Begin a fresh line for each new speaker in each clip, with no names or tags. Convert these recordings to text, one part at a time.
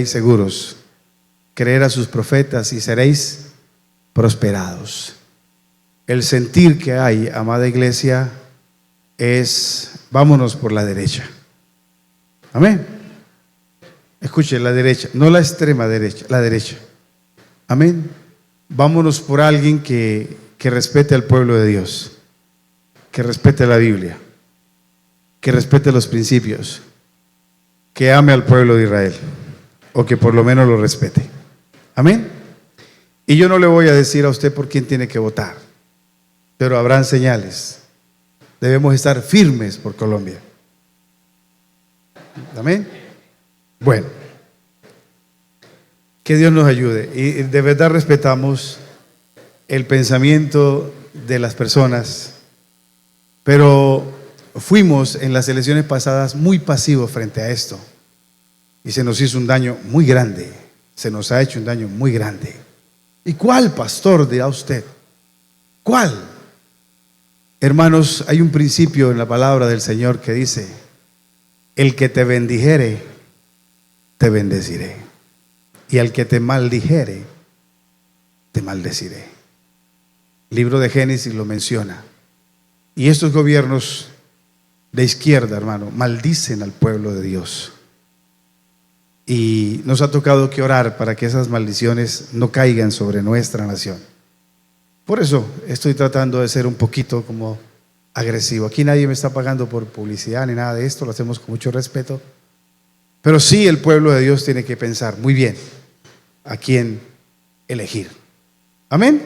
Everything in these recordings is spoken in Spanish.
seguros, creer a sus profetas y seréis prosperados. El sentir que hay, amada iglesia, es vámonos por la derecha. Amén. Escuche, la derecha, no la extrema derecha, la derecha. Amén. Vámonos por alguien que respete al pueblo de Dios, que respete la Biblia, que respete los principios, que ame al pueblo de Israel, o que por lo menos lo respete. Amén. Y yo no le voy a decir a usted por quién tiene que votar, pero habrán señales. Debemos estar firmes por Colombia. Amén. Bueno, que Dios nos ayude. Y de verdad respetamos el pensamiento de las personas, pero fuimos en las elecciones pasadas muy pasivos frente a esto. Y se nos hizo un daño muy grande. Se nos ha hecho un daño muy grande. ¿Y cuál, pastor, dirá usted? ¿Cuál? Hermanos, hay un principio en la palabra del Señor que dice: el que te bendijere, te bendeciré. Y al que te maldijere, te maldeciré. Libro de Génesis lo menciona. Y estos gobiernos de izquierda, hermano, maldicen al pueblo de Dios. Y nos ha tocado que orar para que esas maldiciones no caigan sobre nuestra nación. Por eso estoy tratando de ser un poquito como agresivo. Aquí nadie me está pagando por publicidad ni nada de esto, lo hacemos con mucho respeto. Pero sí, el pueblo de Dios tiene que pensar muy bien a quién elegir. ¿Amén?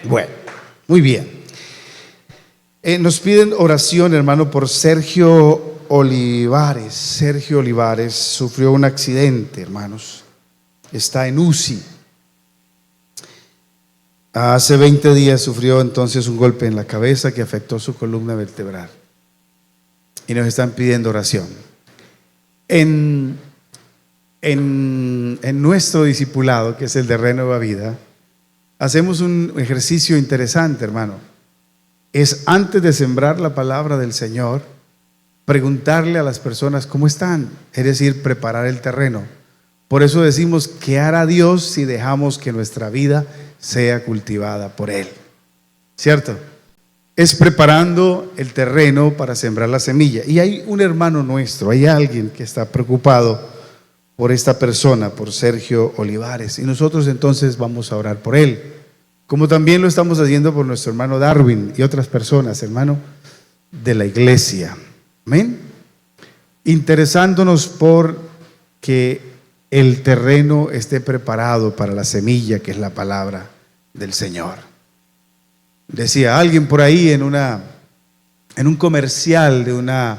Bueno, muy bien. Nos piden oración, hermano, por Sergio Olivares. Sergio Olivares sufrió un accidente, hermanos. Está en UCI. Hace 20 días sufrió entonces un golpe en la cabeza que afectó su columna vertebral. Y nos están pidiendo oración. En nuestro discipulado, que es el de Renueva Vida, hacemos un ejercicio interesante, hermano. Es antes de sembrar la palabra del Señor, preguntarle a las personas cómo están, es decir, preparar el terreno. Por eso decimos, ¿qué hará Dios si dejamos que nuestra vida sea cultivada por Él? ¿Cierto? Es preparando el terreno para sembrar la semilla. Y hay un hermano nuestro, hay alguien que está preocupado por esta persona, por Sergio Olivares. Y nosotros entonces vamos a orar por él. Como también lo estamos haciendo por nuestro hermano Darwin y otras personas, hermano, de la iglesia. Amén. Interesándonos por que el terreno esté preparado para la semilla que es la palabra del Señor. Decía alguien por ahí en un comercial de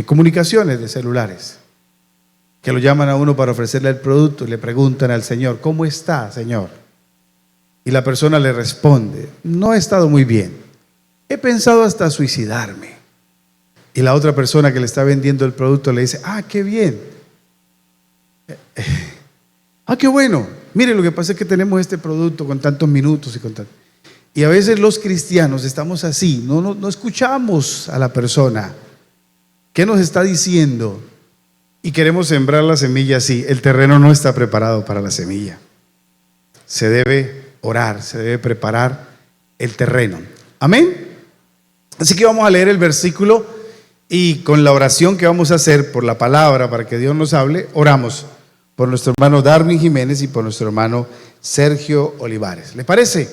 comunicaciones de celulares, que lo llaman a uno para ofrecerle el producto y le preguntan al Señor: ¿cómo está, Señor? Y la persona le responde: no he estado muy bien, he pensado hasta suicidarme. Y la otra persona que le está vendiendo el producto le dice: ah, qué bien, ah, qué bueno, mire, lo que pasa es que tenemos este producto con tantos minutos y con tanto. Y a veces los cristianos estamos así, no escuchamos a la persona. ¿Qué nos está diciendo? Y queremos sembrar la semilla así. El terreno no está preparado para la semilla. Se debe orar, se debe preparar el terreno. Amén. Así que vamos a leer el versículo y con la oración que vamos a hacer por la palabra para que Dios nos hable, oramos por nuestro hermano Darwin Jiménez y por nuestro hermano Sergio Olivares. ¿Le parece?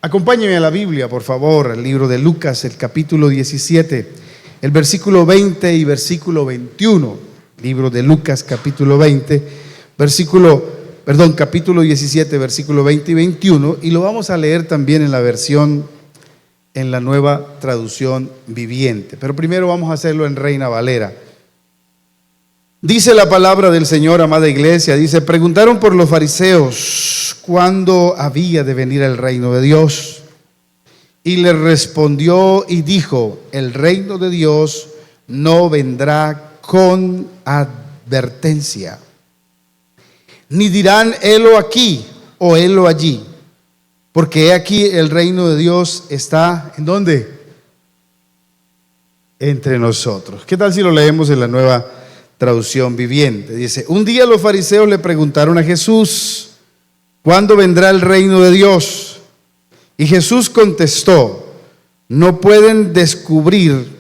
Acompáñeme a la Biblia, por favor, al libro de Lucas, el capítulo 17. El versículo 20 y versículo 21, libro de Lucas capítulo 17, versículo 20 y 21, y lo vamos a leer también en la versión, en la nueva traducción viviente. Pero primero vamos a hacerlo en Reina Valera. Dice la palabra del Señor, amada iglesia, dice: preguntaron por los fariseos cuándo había de venir el reino de Dios. Y le respondió y dijo: el reino de Dios no vendrá con advertencia, ni dirán helo aquí o helo allí, porque he aquí el reino de Dios está ¿en dónde? entre nosotros. ¿Qué tal si lo leemos en la Nueva Traducción Viviente? Dice: un día los fariseos le preguntaron a Jesús: ¿cuándo vendrá el reino de Dios? Y Jesús contestó: no pueden descubrir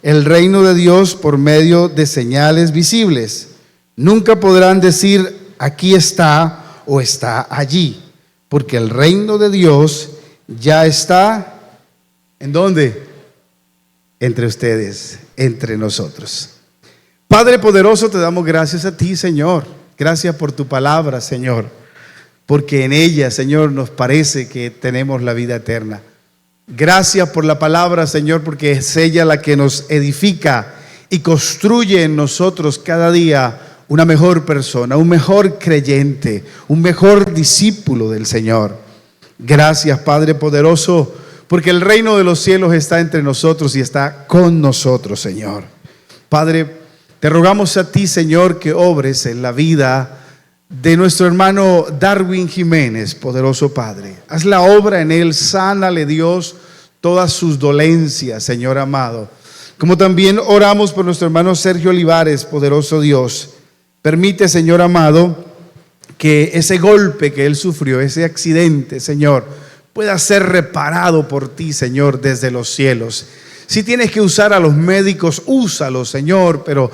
el reino de Dios por medio de señales visibles. Nunca podrán decir: aquí está o está allí, porque el reino de Dios ya está, ¿en dónde? Entre ustedes, entre nosotros. Padre poderoso, te damos gracias a ti, Señor. Gracias por tu palabra, Señor, porque en ella, Señor, nos parece que tenemos la vida eterna. Gracias por la palabra, Señor, porque es ella la que nos edifica y construye en nosotros cada día una mejor persona, un mejor creyente, un mejor discípulo del Señor. Gracias, Padre poderoso, porque el reino de los cielos está entre nosotros y está con nosotros, Señor. Padre, te rogamos a ti, Señor, que obres en la vida de nuestro hermano Darwin Jiménez, poderoso Padre. Haz la obra en él, sánale, Dios, todas sus dolencias, Señor amado. Como también oramos por nuestro hermano Sergio Olivares, poderoso Dios. Permite, Señor amado, que ese golpe que él sufrió, ese accidente, Señor, pueda ser reparado por ti, Señor, desde los cielos. Si tienes que usar a los médicos, úsalos, Señor, pero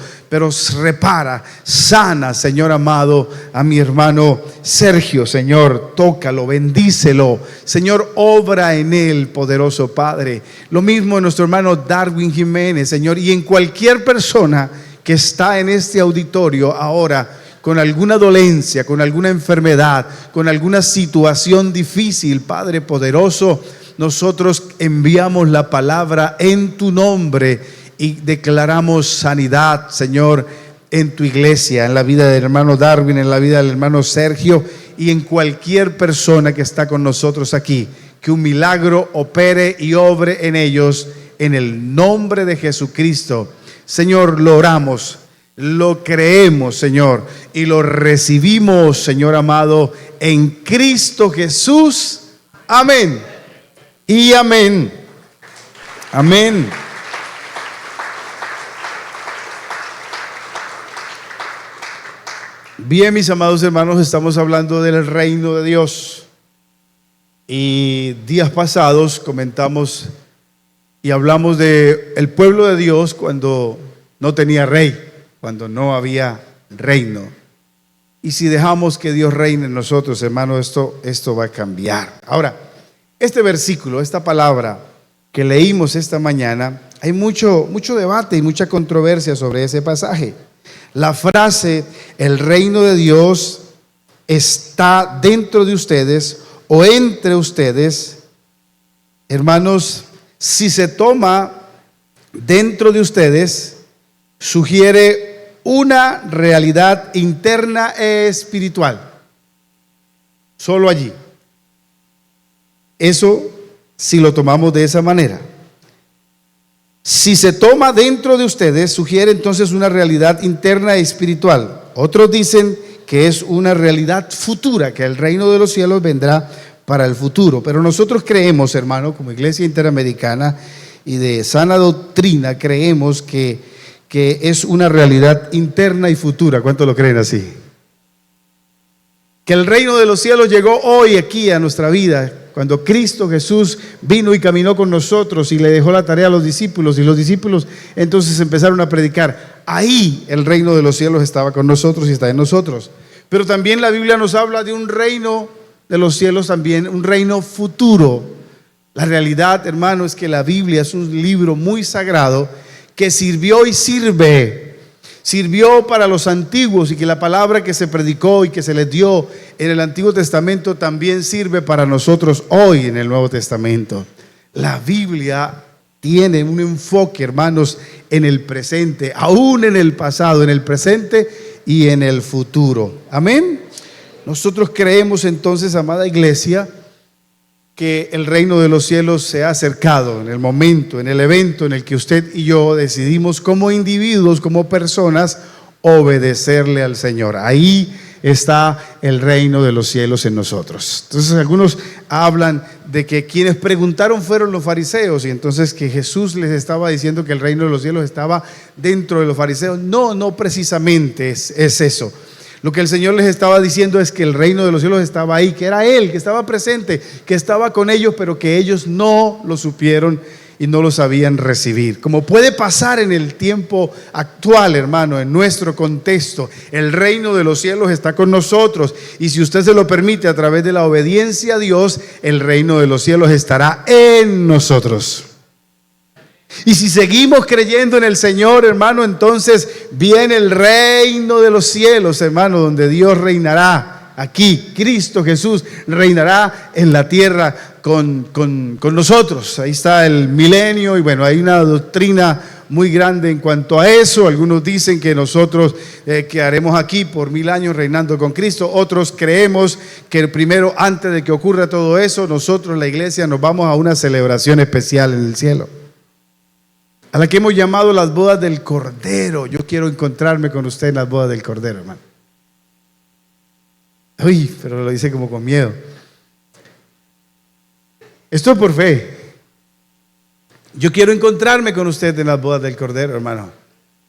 repara, sana, Señor amado, a mi hermano Sergio, Señor, tócalo, bendícelo, Señor, obra en él, poderoso Padre. Lo mismo en nuestro hermano Darwin Jiménez, Señor, y en cualquier persona que está en este auditorio ahora con alguna dolencia, con alguna enfermedad, con alguna situación difícil, Padre poderoso, nosotros enviamos la palabra en tu nombre y declaramos sanidad, Señor, en tu iglesia, en la vida del hermano Darwin, en la vida del hermano Sergio y en cualquier persona que está con nosotros aquí. Que un milagro opere y obre en ellos, en el nombre de Jesucristo. Señor, lo oramos, lo creemos, Señor, y lo recibimos, Señor amado, en Cristo Jesús. Amén y amén. Amén. Bien, mis amados hermanos, estamos hablando del reino de Dios. Y días pasados comentamos y hablamos de el pueblo de Dios cuando no tenía rey, cuando no había reino. Y si dejamos que Dios reine en nosotros, hermano, esto va a cambiar. Ahora, este versículo, esta palabra que leímos esta mañana, hay mucho debate y mucha controversia sobre ese pasaje. La frase, el reino de Dios está dentro de ustedes o entre ustedes, hermanos, si se toma dentro de ustedes, sugiere una realidad interna espiritual. Solo allí. Eso si lo tomamos de esa manera. Si se toma dentro de ustedes, sugiere entonces una realidad interna espiritual. Otros dicen que es una realidad futura, que el reino de los cielos vendrá para el futuro. Pero nosotros creemos, hermano, como Iglesia Interamericana y de sana doctrina, creemos que es una realidad interna y futura. ¿Cuántos lo creen así? Que el reino de los cielos llegó hoy aquí a nuestra vida, cuando Cristo Jesús vino y caminó con nosotros y le dejó la tarea a los discípulos, y los discípulos entonces empezaron a predicar. Ahí el reino de los cielos estaba con nosotros y está en nosotros. Pero también la Biblia nos habla de un reino de los cielos, también un reino futuro. La realidad, hermano, es que la Biblia es un libro muy sagrado que sirvió y sirvió para los antiguos, y que la palabra que se predicó y que se les dio en el Antiguo Testamento también sirve para nosotros hoy en el Nuevo Testamento. La Biblia tiene un enfoque, hermanos, en el presente, aún en el pasado, en el presente y en el futuro. Amén. Nosotros creemos entonces, amada iglesia, que el reino de los cielos se ha acercado en el momento, en el evento en el que usted y yo decidimos como individuos, como personas, obedecerle al Señor. Ahí está el reino de los cielos en nosotros. Entonces algunos hablan de que quienes preguntaron fueron los fariseos y entonces que Jesús les estaba diciendo que el reino de los cielos estaba dentro de los fariseos. No, no precisamente es eso. Lo que el Señor les estaba diciendo es que el reino de los cielos estaba ahí, que era Él, que estaba presente, que estaba con ellos, pero que ellos no lo supieron y no lo sabían recibir. Como puede pasar en el tiempo actual, hermano, en nuestro contexto, el reino de los cielos está con nosotros y si usted se lo permite a través de la obediencia a Dios, el reino de los cielos estará en nosotros. Y si seguimos creyendo en el Señor, hermano, entonces viene el reino de los cielos, hermano, donde Dios reinará aquí. Cristo Jesús reinará en la tierra con nosotros. Ahí está el milenio y bueno, hay una doctrina muy grande en cuanto a eso. Algunos dicen que nosotros quedaremos aquí por 1000 años reinando con Cristo. Otros creemos que primero, antes de que ocurra todo eso, nosotros, la iglesia, nos vamos a una celebración especial en el cielo, a la que hemos llamado las bodas del Cordero. Yo quiero encontrarme con usted en las bodas del Cordero, hermano. Uy, pero lo dice como con miedo. Esto es por fe. Yo quiero encontrarme con usted en las bodas del Cordero, hermano.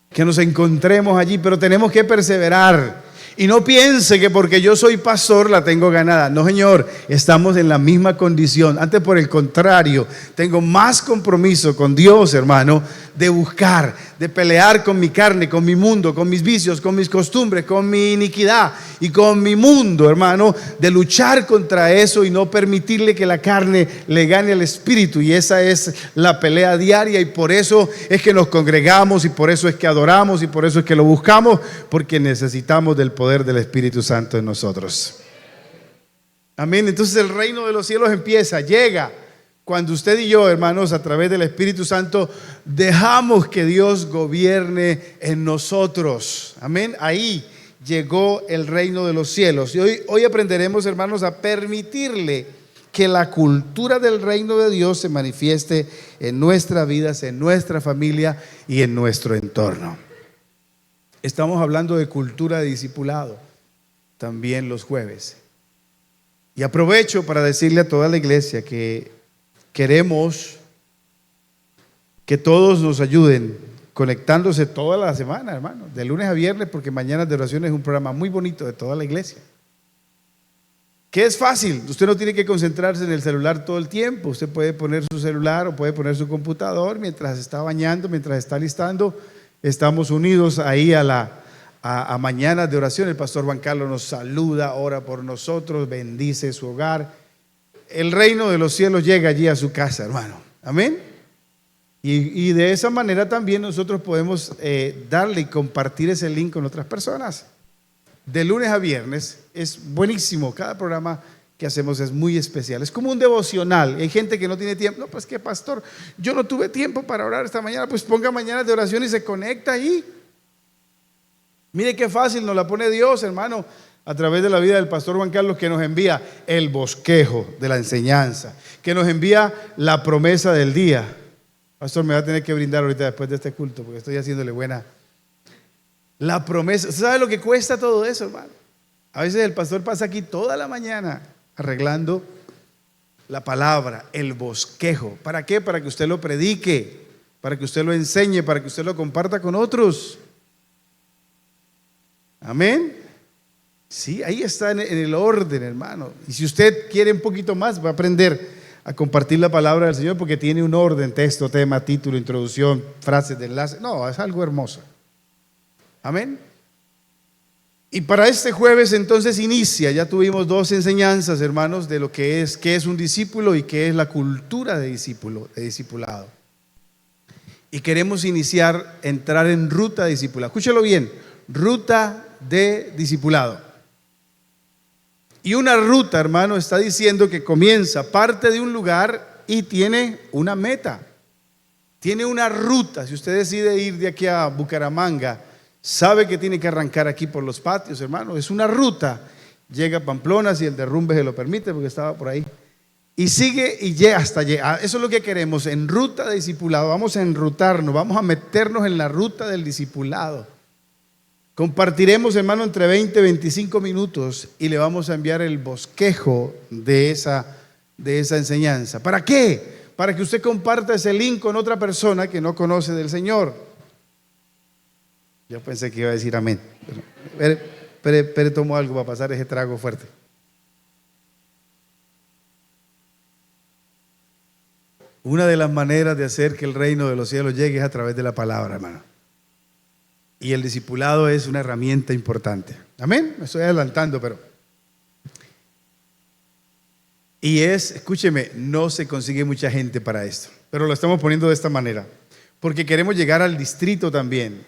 Que nos encontremos allí, pero tenemos que perseverar. Y no piense que porque yo soy pastor la tengo ganada. No, señor, estamos en la misma condición. Antes, por el contrario, tengo más compromiso con Dios, hermano, de buscar, de pelear con mi carne, con mi mundo, con mis vicios, con mis costumbres, con mi iniquidad y con mi mundo, hermano, de luchar contra eso y no permitirle que la carne le gane al espíritu. Y esa es la pelea diaria y por eso es que nos congregamos y por eso es que adoramos y por eso es que lo buscamos, porque necesitamos del poder del Espíritu Santo en nosotros. Amén. Entonces el reino de los cielos empieza, llega cuando usted y yo, hermanos, a través del Espíritu Santo dejamos que Dios gobierne en nosotros. Amén. Ahí llegó el reino de los cielos. Y hoy aprenderemos, hermanos, a permitirle que la cultura del reino de Dios se manifieste en nuestras vidas, en nuestra familia y en nuestro entorno. Estamos hablando de cultura de discipulado también los jueves. Y aprovecho para decirle a toda la iglesia que queremos que todos nos ayuden conectándose toda la semana, hermano, de lunes a viernes, porque Mañanas de Oración es un programa muy bonito de toda la iglesia. Que es fácil, usted no tiene que concentrarse en el celular todo el tiempo. Usted puede poner su celular o puede poner su computador mientras está bañando, mientras está listando. Estamos unidos ahí a Mañanas de Oración. El pastor Juan Carlos nos saluda, ora por nosotros, bendice su hogar. El reino de los cielos llega allí a su casa, hermano. Amén. Y de esa manera también nosotros podemos darle y compartir ese link con otras personas. De lunes a viernes es buenísimo. Cada programa que hacemos es muy especial. Es como un devocional. Hay gente que no tiene tiempo. No, pues que pastor, yo no tuve tiempo para orar esta mañana. Pues ponga Mañanas de Oración y se conecta ahí. Mire qué fácil nos la pone Dios, hermano, a través de la vida del pastor Juan Carlos, que nos envía el bosquejo de la enseñanza, que nos envía la promesa del día. Pastor, me va a tener que brindar ahorita después de este culto, porque estoy haciéndole buena. La promesa, ¿sabe lo que cuesta todo eso, hermano? A veces el pastor pasa aquí toda la mañana arreglando la palabra, el bosquejo. ¿Para qué? Para que usted lo predique, para que usted lo enseñe, para que usted lo comparta con otros. Amén. Sí, ahí está en el orden, hermano. Y si usted quiere un poquito más, va a aprender a compartir la palabra del Señor, porque tiene un orden: texto, tema, título, introducción, frases de enlace. No, es algo hermoso. Amén. Y para este jueves entonces inicia, ya tuvimos 2 enseñanzas, hermanos, de lo que es un discípulo y qué es la cultura de discipulado. Y queremos iniciar, entrar en ruta de discipulado. Escúchelo bien, ruta de discipulado. Y una ruta, hermano, está diciendo que comienza, parte de un lugar y tiene una meta. Tiene una ruta. Si usted decide ir de aquí a Bucaramanga, sabe que tiene que arrancar aquí por los patios, hermano. Es una ruta. Llega a Pamplona, si el derrumbe se lo permite, porque estaba por ahí. Y sigue y llega hasta llegar. Eso es lo que queremos, en ruta de discipulado. Vamos a enrutarnos, vamos a meternos en la ruta del discipulado. Compartiremos, hermano, entre 20 y 25 minutos y le vamos a enviar el bosquejo de esa enseñanza. ¿Para qué? Para que usted comparta ese link con otra persona que no conoce del Señor. Yo pensé que iba a decir amén. Pero tomo algo para pasar ese trago fuerte. Una de las maneras de hacer que el reino de los cielos llegue es a través de la palabra, hermano. Y el discipulado es una herramienta importante. Amén. Me estoy adelantando, pero. Y escúcheme, no se consigue mucha gente para esto, pero lo estamos poniendo de esta manera, porque queremos llegar al distrito también.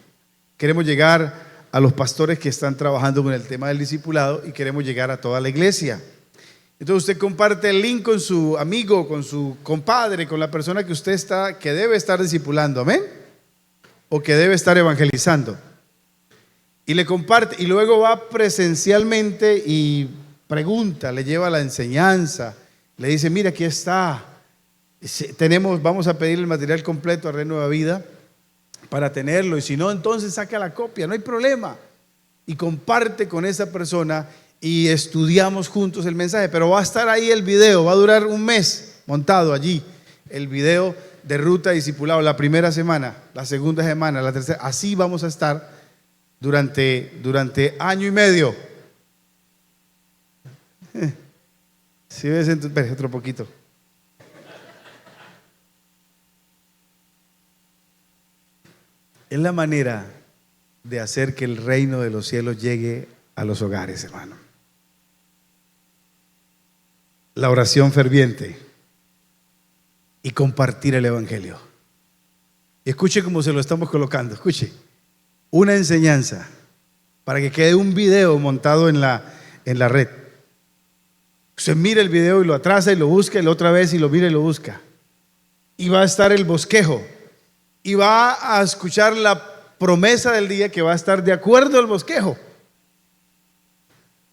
Queremos llegar a los pastores que están trabajando con el tema del discipulado y queremos llegar a toda la iglesia. Entonces usted comparte el link con su amigo, con su compadre, con la persona que usted que debe estar discipulando, amén, o que debe estar evangelizando. Y le comparte, y luego va presencialmente y pregunta, le lleva la enseñanza, le dice, mira, aquí está, vamos a pedir el material completo a Renueva Vida para tenerlo, y si no, entonces saca la copia, no hay problema. Y comparte con esa persona y estudiamos juntos el mensaje, pero va a estar ahí el video, va a durar un mes montado allí, el video de Ruta Discipulado, la primera semana, la segunda semana, la tercera, así vamos a estar durante año y medio. Si ves, espera, otro poquito. Es la manera de hacer que el reino de los cielos llegue a los hogares, hermano. La oración ferviente y compartir el evangelio. Y escuche cómo se lo estamos colocando, escuche. Una enseñanza para que quede un video montado en la red. Usted mira el video y lo atrasa y lo busca, y la otra vez y lo mira y lo busca. Y va a estar el bosquejo. Y va a escuchar la promesa del día que va a estar de acuerdo al bosquejo.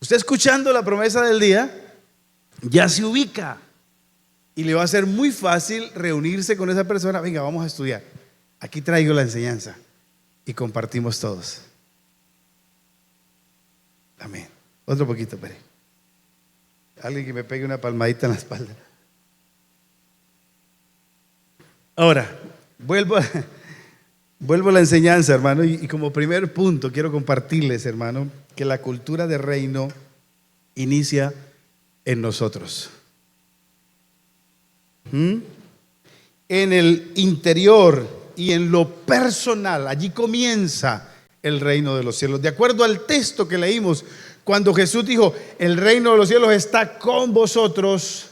Usted escuchando la promesa del día ya se ubica y le va a ser muy fácil reunirse con esa persona. Venga, vamos a estudiar. Aquí traigo la enseñanza y compartimos todos. Amén. Otro poquito, espere. Alguien que me pegue una palmadita en la espalda. Ahora, vuelvo a la enseñanza, hermano, y como primer punto quiero compartirles, hermano, que la cultura de reino inicia en nosotros. En el interior y en lo personal, allí comienza el reino de los cielos. De acuerdo al texto que leímos, cuando Jesús dijo, el reino de los cielos está con vosotros,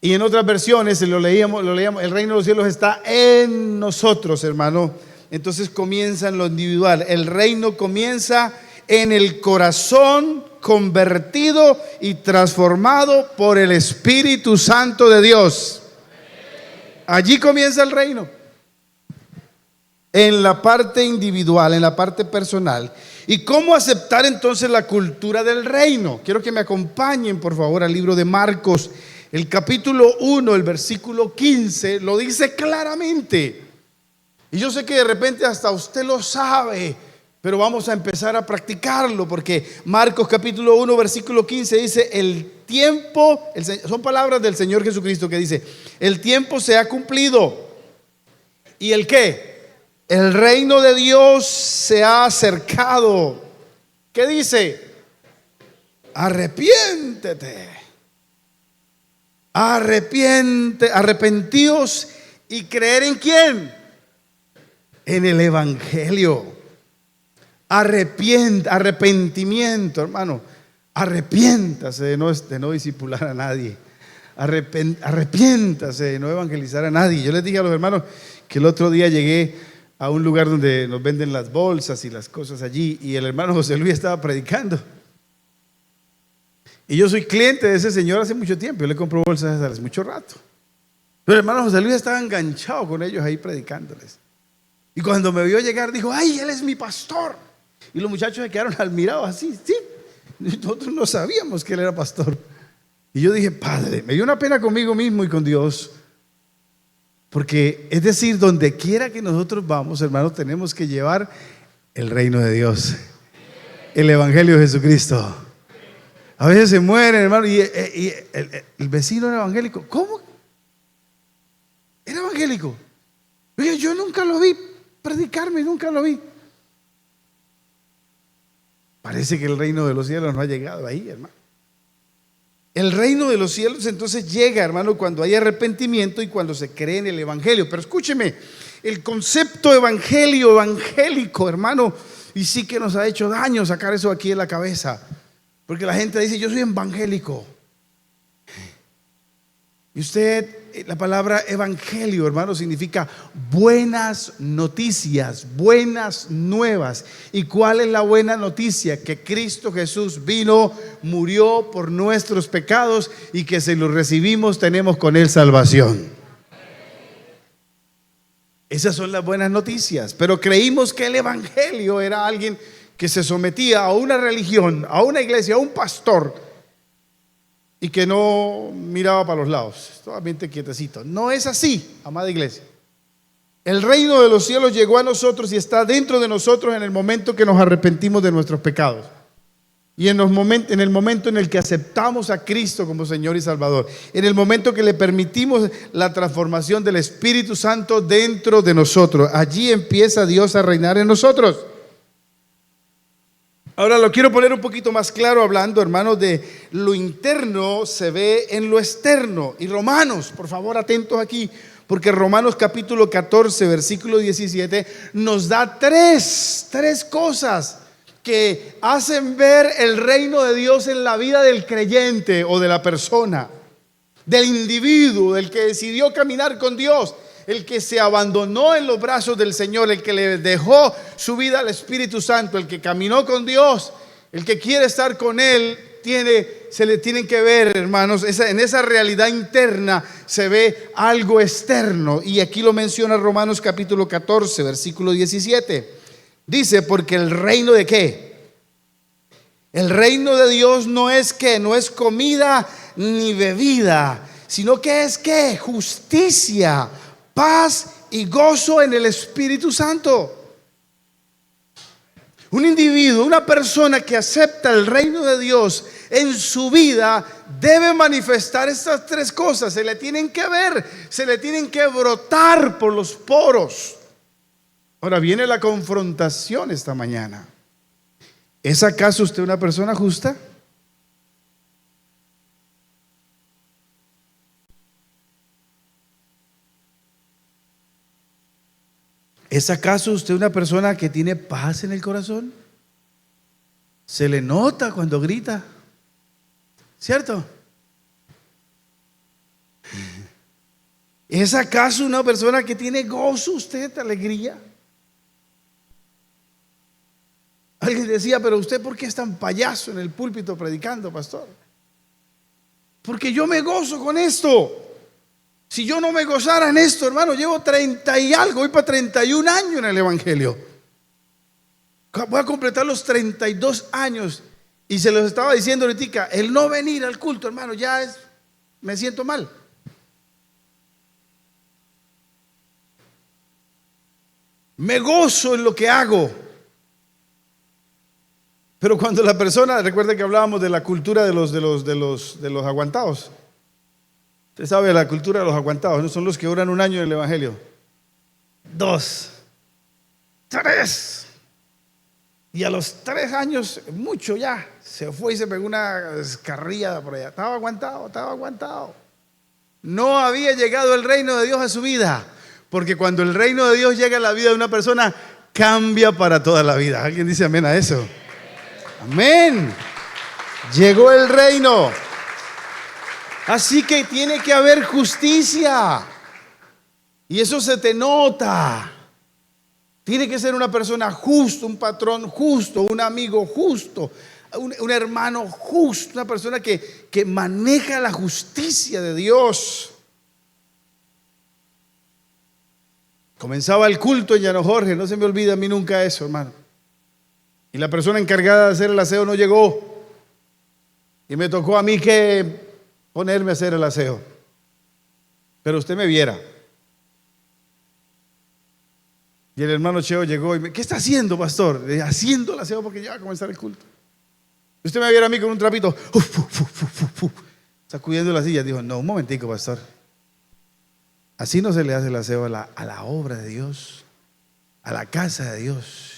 y en otras versiones lo leíamos, el reino de los cielos está en nosotros, hermano. Entonces comienza en lo individual. El reino comienza en el corazón convertido y transformado por el Espíritu Santo de Dios. Allí comienza el reino. En la parte individual, en la parte personal. ¿Y cómo aceptar entonces la cultura del reino? Quiero que me acompañen, por favor, al libro de Marcos. El capítulo 1, el versículo 15, lo dice claramente. Y yo sé que de repente hasta usted lo sabe, pero vamos a empezar a practicarlo, porque Marcos capítulo 1, versículo 15 dice, el tiempo, son palabras del Señor Jesucristo que dice, el tiempo se ha cumplido. ¿Y el qué? El reino de Dios se ha acercado. ¿Qué dice? Arrepiéntete. Arrepentíos y creer en ¿quién? En el evangelio. Arrepentimiento, hermano. Arrepiéntase de no discipular a nadie. Arrepiéntase de no evangelizar a nadie. Yo les dije a los hermanos que el otro día llegué a un lugar donde nos venden las bolsas y las cosas allí, y el hermano José Luis estaba predicando. Y yo soy cliente de ese señor hace mucho tiempo. Yo le compro bolsas hace mucho rato. Pero el hermano José Luis estaba enganchado con ellos ahí predicándoles. Y cuando me vio llegar dijo, ¡ay, él es mi pastor! Y los muchachos se quedaron admirados así. Sí, nosotros no sabíamos que él era pastor. Y yo dije, Padre, me dio una pena conmigo mismo y con Dios. Porque es decir, donde quiera que nosotros vamos, hermanos, tenemos que llevar El reino de Dios. El evangelio de Jesucristo. A veces se mueren, hermano, y el vecino era evangélico. ¿Cómo? Era evangélico. Oye, yo nunca lo vi predicarme, nunca lo vi. Parece que el reino de los cielos no ha llegado ahí, hermano. El reino de los cielos entonces llega, hermano, cuando hay arrepentimiento y cuando se cree en el evangelio. Pero escúcheme, el concepto evangelio, evangélico, hermano, y sí que nos ha hecho daño sacar eso aquí de la cabeza. Porque la gente dice, yo soy evangélico. Y usted, la palabra evangelio, hermano, significa buenas noticias, buenas nuevas. ¿Y cuál es la buena noticia? Que Cristo Jesús vino, murió por nuestros pecados y que si los recibimos tenemos con Él salvación. Esas son las buenas noticias. Pero creímos que el evangelio era alguien que se sometía a una religión, a una iglesia, a un pastor, y que no miraba para los lados, solamente quietecito. No es así, amada iglesia. El reino de los cielos llegó a nosotros y está dentro de nosotros en el momento que nos arrepentimos de nuestros pecados. Y en el momento en el que aceptamos a Cristo como Señor y Salvador. En el momento que le permitimos la transformación del Espíritu Santo dentro de nosotros. Allí empieza Dios a reinar en nosotros. Ahora lo quiero poner un poquito más claro, hablando, hermanos, de lo interno se ve en lo externo. Y Romanos, por favor, atentos aquí, porque Romanos capítulo 14, versículo 17, nos da tres cosas que hacen ver el reino de Dios en la vida del creyente o de la persona, del individuo, del que decidió caminar con Dios. El que se abandonó en los brazos del Señor, el que le dejó su vida al Espíritu Santo, el que caminó con Dios, el que quiere estar con Él, se le tienen que ver, hermanos, en esa realidad interna se ve algo externo. Y aquí lo menciona Romanos capítulo 14, versículo 17. Dice, porque el reino de ¿qué? El reino de Dios no es ¿qué? No es comida ni bebida, sino que es ¿qué? Justicia, paz y gozo en el Espíritu Santo. Un individuo, una persona que acepta el reino de Dios en su vida debe manifestar estas tres cosas. Se le tienen que ver, se le tienen que brotar por los poros. Ahora viene la confrontación esta mañana. ¿Es acaso usted una persona justa? ¿Es acaso usted una persona que tiene paz en el corazón? Se le nota cuando grita, ¿cierto? ¿Es acaso una persona que tiene gozo usted, alegría? Alguien decía, pero usted ¿por qué es tan payaso en el púlpito predicando, pastor? Porque yo me gozo con esto. Si yo no me gozara en esto, hermano, llevo 30 y algo, voy para 31 años en el evangelio. Voy a completar los 32 años. Y se los estaba diciendo ahorita, el no venir al culto, hermano, me siento mal. Me gozo en lo que hago. Pero cuando la persona, recuerda que hablábamos de la cultura de los aguantados. Usted sabe la cultura de los aguantados, no son los que duran un año en el evangelio. 2, 3. Y a los 3 años, mucho ya, se fue y se pegó una escarrillada por allá. Estaba aguantado. No había llegado el reino de Dios a su vida. Porque cuando el reino de Dios llega a la vida de una persona, cambia para toda la vida. ¿Alguien dice amén a eso? Amén. Llegó el reino. Así que tiene que haber justicia. Y eso se te nota. Tiene que ser una persona justa, un patrón justo, un amigo justo, un hermano justo, una persona que maneja la justicia de Dios. Comenzaba el culto en Llano Jorge, no se me olvida a mí nunca eso, hermano. Y la persona encargada de hacer el aseo no llegó. Y me tocó a mí que ponerme a hacer el aseo. Pero usted me viera. Y el hermano Cheo llegó y me, ¿qué está haciendo, pastor? Le dije, haciendo el aseo porque ya va a comenzar el culto. Usted me viera a mí con un trapito, sacudiendo la silla. Dijo, no, un momentico, pastor. Así no se le hace el aseo a la obra de Dios, a la casa de Dios.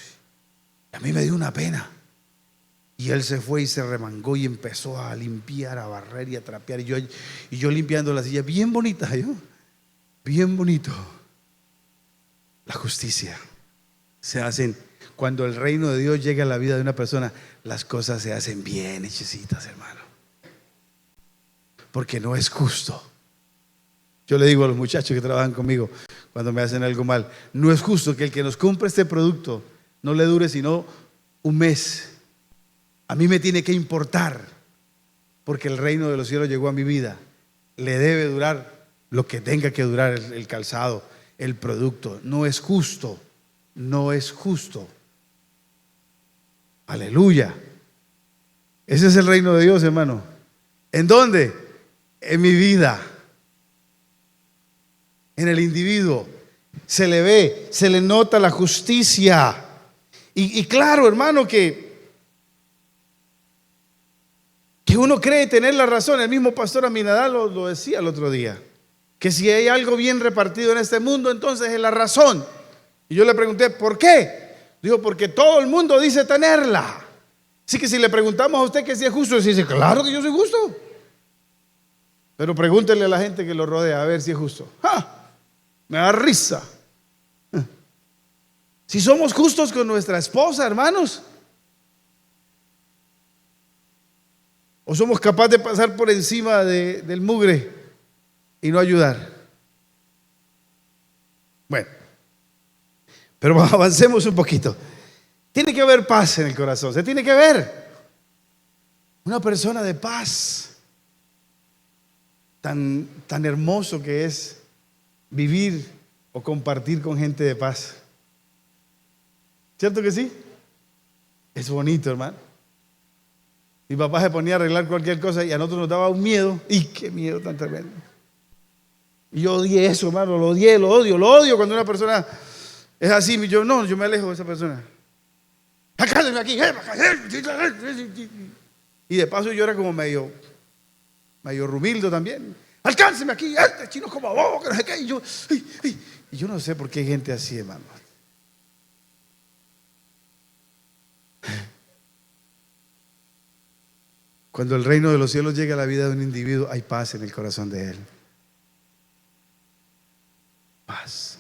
Y a mí me dio una pena. Y él se fue y se remangó y empezó a limpiar, a barrer y a trapear. Y yo limpiando la silla, bien bonita, bien bonito. La justicia se hacen cuando el reino de Dios llega a la vida de una persona. Las cosas se hacen bien hechecitas, hermano, porque no es justo. Yo le digo a los muchachos que trabajan conmigo cuando me hacen algo mal, no es justo que el que nos compre este producto no le dure sino un mes. A mí me tiene que importar, porque el reino de los cielos llegó a mi vida. Le debe durar lo que tenga que durar el calzado, el producto. No es justo, no es justo. Aleluya. Ese es el reino de Dios, hermano. ¿En dónde? En mi vida, en el individuo. Se le ve, se le nota la justicia. Y claro, hermano, que uno cree tener la razón. El mismo pastor Aminadab lo decía el otro día, que si hay algo bien repartido en este mundo, entonces es la razón. Y yo le pregunté, ¿por qué? Dijo, porque todo el mundo dice tenerla. Así que si le preguntamos a usted que si es justo, dice, claro que yo soy justo. Pero pregúntele a la gente que lo rodea a ver si es justo. ¡Ja! Me da risa. Si somos justos con nuestra esposa, hermanos, o somos capaces de pasar por encima del mugre y no ayudar. Bueno, pero avancemos un poquito. Tiene que haber paz en el corazón. Se tiene que ver una persona de paz. Tan hermoso que es vivir o compartir con gente de paz. ¿Cierto que sí? Es bonito, hermano. Mi papá se ponía a arreglar cualquier cosa y a nosotros nos daba un miedo. ¡Y qué miedo tan tremendo! Y yo odié eso, hermano. Lo odio cuando una persona es así. Yo me alejo de esa persona. ¡Acálenme aquí! Y de paso yo era como medio rumildo también. ¡Alcánceme aquí! ¡Este chino como a bobo! Y yo no sé por qué hay gente así, hermano. Cuando el reino de los cielos llega a la vida de un individuo, hay paz en el corazón de él. Paz.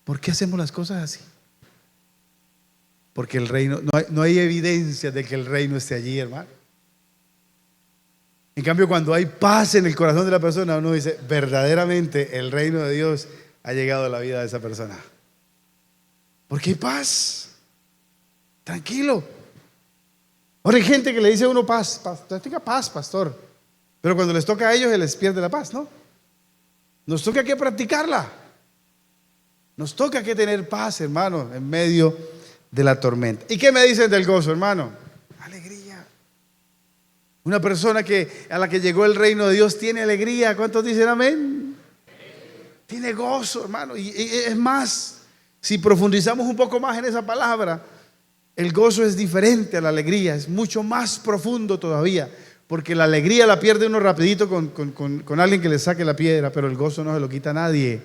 ¿Por qué hacemos las cosas así? Porque el reino, no hay evidencia de que el reino esté allí, hermano. En cambio, cuando hay paz en el corazón de la persona, uno dice, verdaderamente el reino de Dios ha llegado a la vida de esa persona. Porque hay paz. Tranquilo. Ahora hay gente que le dice a uno paz, tenga paz, pastor. Pero cuando les toca a ellos, se les pierde la paz, ¿no? Nos toca que practicarla. Nos toca que tener paz, hermano, en medio de la tormenta. ¿Y qué me dicen del gozo, hermano? Alegría. Una persona a la que llegó el reino de Dios tiene alegría. ¿Cuántos dicen amén? Tiene gozo, hermano. Y es más, si profundizamos un poco más en esa palabra, el gozo es diferente a la alegría, es mucho más profundo todavía, porque la alegría la pierde uno rapidito con alguien que le saque la piedra, pero el gozo no se lo quita a nadie.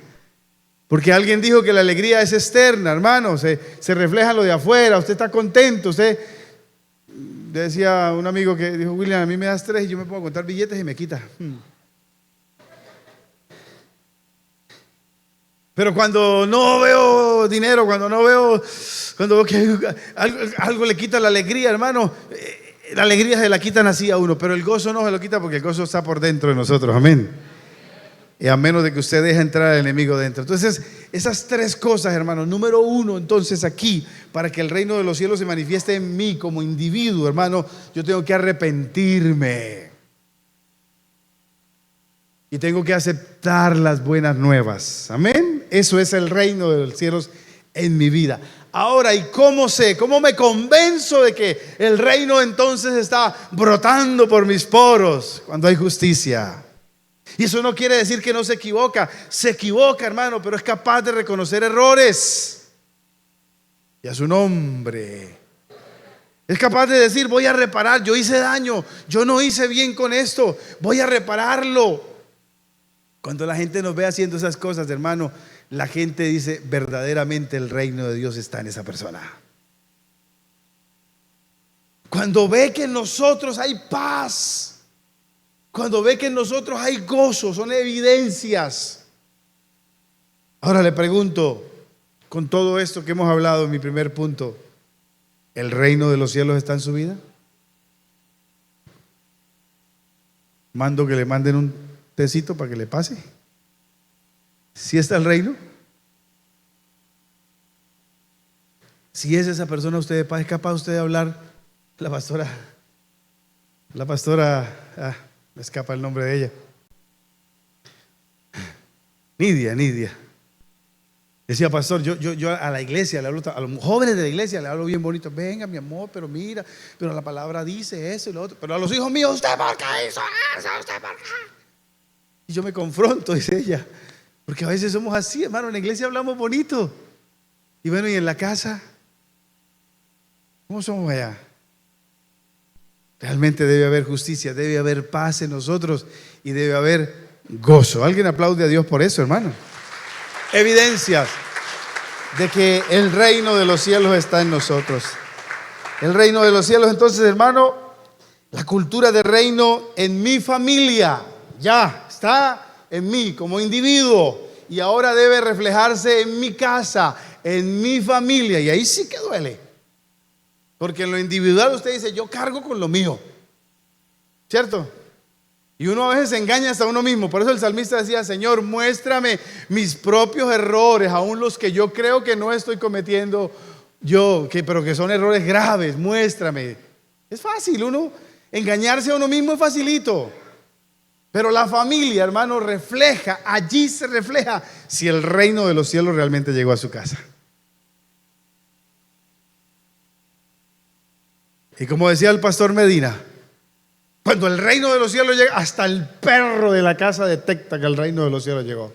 Porque alguien dijo que la alegría es externa, hermano, se refleja lo de afuera, usted está contento, usted decía un amigo que dijo, William, a mí me das 3 y yo me pongo a contar billetes y me quita. Pero cuando no veo dinero, cuando veo que algo le quita la alegría, hermano, la alegría se la quitan así a uno, pero el gozo no se lo quita porque el gozo está por dentro de nosotros, amén. Y a menos de que usted deje entrar al enemigo dentro. Entonces, esas 3 cosas, hermano. Número 1, entonces aquí, para que el reino de los cielos se manifieste en mí como individuo, hermano, yo tengo que arrepentirme. Y tengo que aceptar las buenas nuevas. Amén. Eso es el reino de los cielos en mi vida. Ahora, ¿y cómo sé? ¿Cómo me convenzo de que el reino entonces está brotando por mis poros? Cuando hay justicia. Y eso no quiere decir que no se equivoca. Se equivoca, hermano, pero es capaz de reconocer errores. Y a su nombre. Es capaz de decir, voy a reparar, yo hice daño, yo no hice bien con esto, voy a repararlo. Cuando la gente nos ve haciendo esas cosas, hermano, la gente dice, verdaderamente el reino de Dios está en esa persona. Cuando ve que en nosotros hay paz, cuando ve que en nosotros hay gozo, son evidencias. Ahora le pregunto, con todo esto que hemos hablado en mi primer punto, ¿el reino de los cielos está en su vida? Mando que le manden un tecito para que le pase. ¿Sí está el reino? Si es esa persona usted de paz, ¿es capaz usted de hablar? La pastora, me escapa el nombre de ella. Nidia. Decía, pastor, yo a la iglesia le hablo, a los jóvenes de la iglesia le hablo bien bonito. Venga, mi amor, pero mira, pero la palabra dice eso y lo otro. Pero a los hijos míos, ¿usted por qué hizo eso? ¿Usted por qué? Y yo me confronto, dice ella, porque a veces somos así, hermano. En la iglesia hablamos bonito. Y bueno, y en la casa, ¿cómo somos allá? Realmente debe haber justicia, debe haber paz en nosotros y debe haber gozo. ¿Alguien aplaude a Dios por eso, hermano? Evidencias de que el reino de los cielos está en nosotros. El reino de los cielos, entonces, hermano, la cultura de reino en mi familia ya está en mí como individuo y ahora debe reflejarse en mi casa, en mi familia, y ahí sí que duele. Porque en lo individual usted dice, yo cargo con lo mío, ¿cierto? Y uno a veces se engaña hasta uno mismo. Por eso el salmista decía, Señor, muéstrame mis propios errores, aún los que yo creo que no estoy cometiendo yo, pero que son errores graves, muéstrame. Es fácil, uno engañarse a uno mismo es facilito. Pero la familia, hermano, refleja, allí se refleja si el reino de los cielos realmente llegó a su casa. Y como decía el pastor Medina, cuando el reino de los cielos llega, hasta el perro de la casa detecta que el reino de los cielos llegó.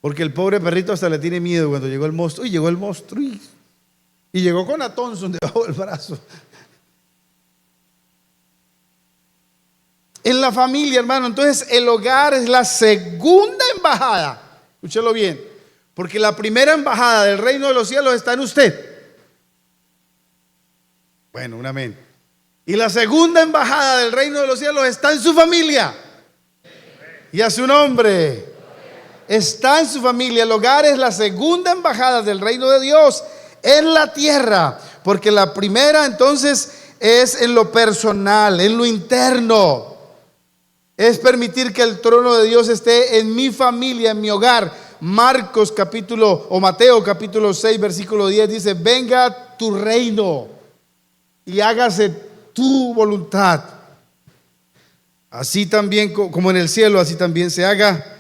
Porque el pobre perrito hasta le tiene miedo cuando llegó el monstruo. Y llegó el monstruo y llegó con a Thompson debajo del brazo. En la familia, hermano, entonces el hogar es la segunda embajada. Escúchelo bien, porque la primera embajada del reino de los cielos está en usted. Bueno, un amén. Y la segunda embajada del reino de los cielos está en su familia. Y a su nombre. Está en su familia. El hogar es la segunda embajada del reino de Dios en la tierra. Porque la primera entonces es en lo personal, en lo interno. Es permitir que el trono de Dios esté en mi familia, en mi hogar. Mateo capítulo 6 versículo 10 dice, venga tu reino y hágase tu voluntad. Así también como en el cielo, así también se haga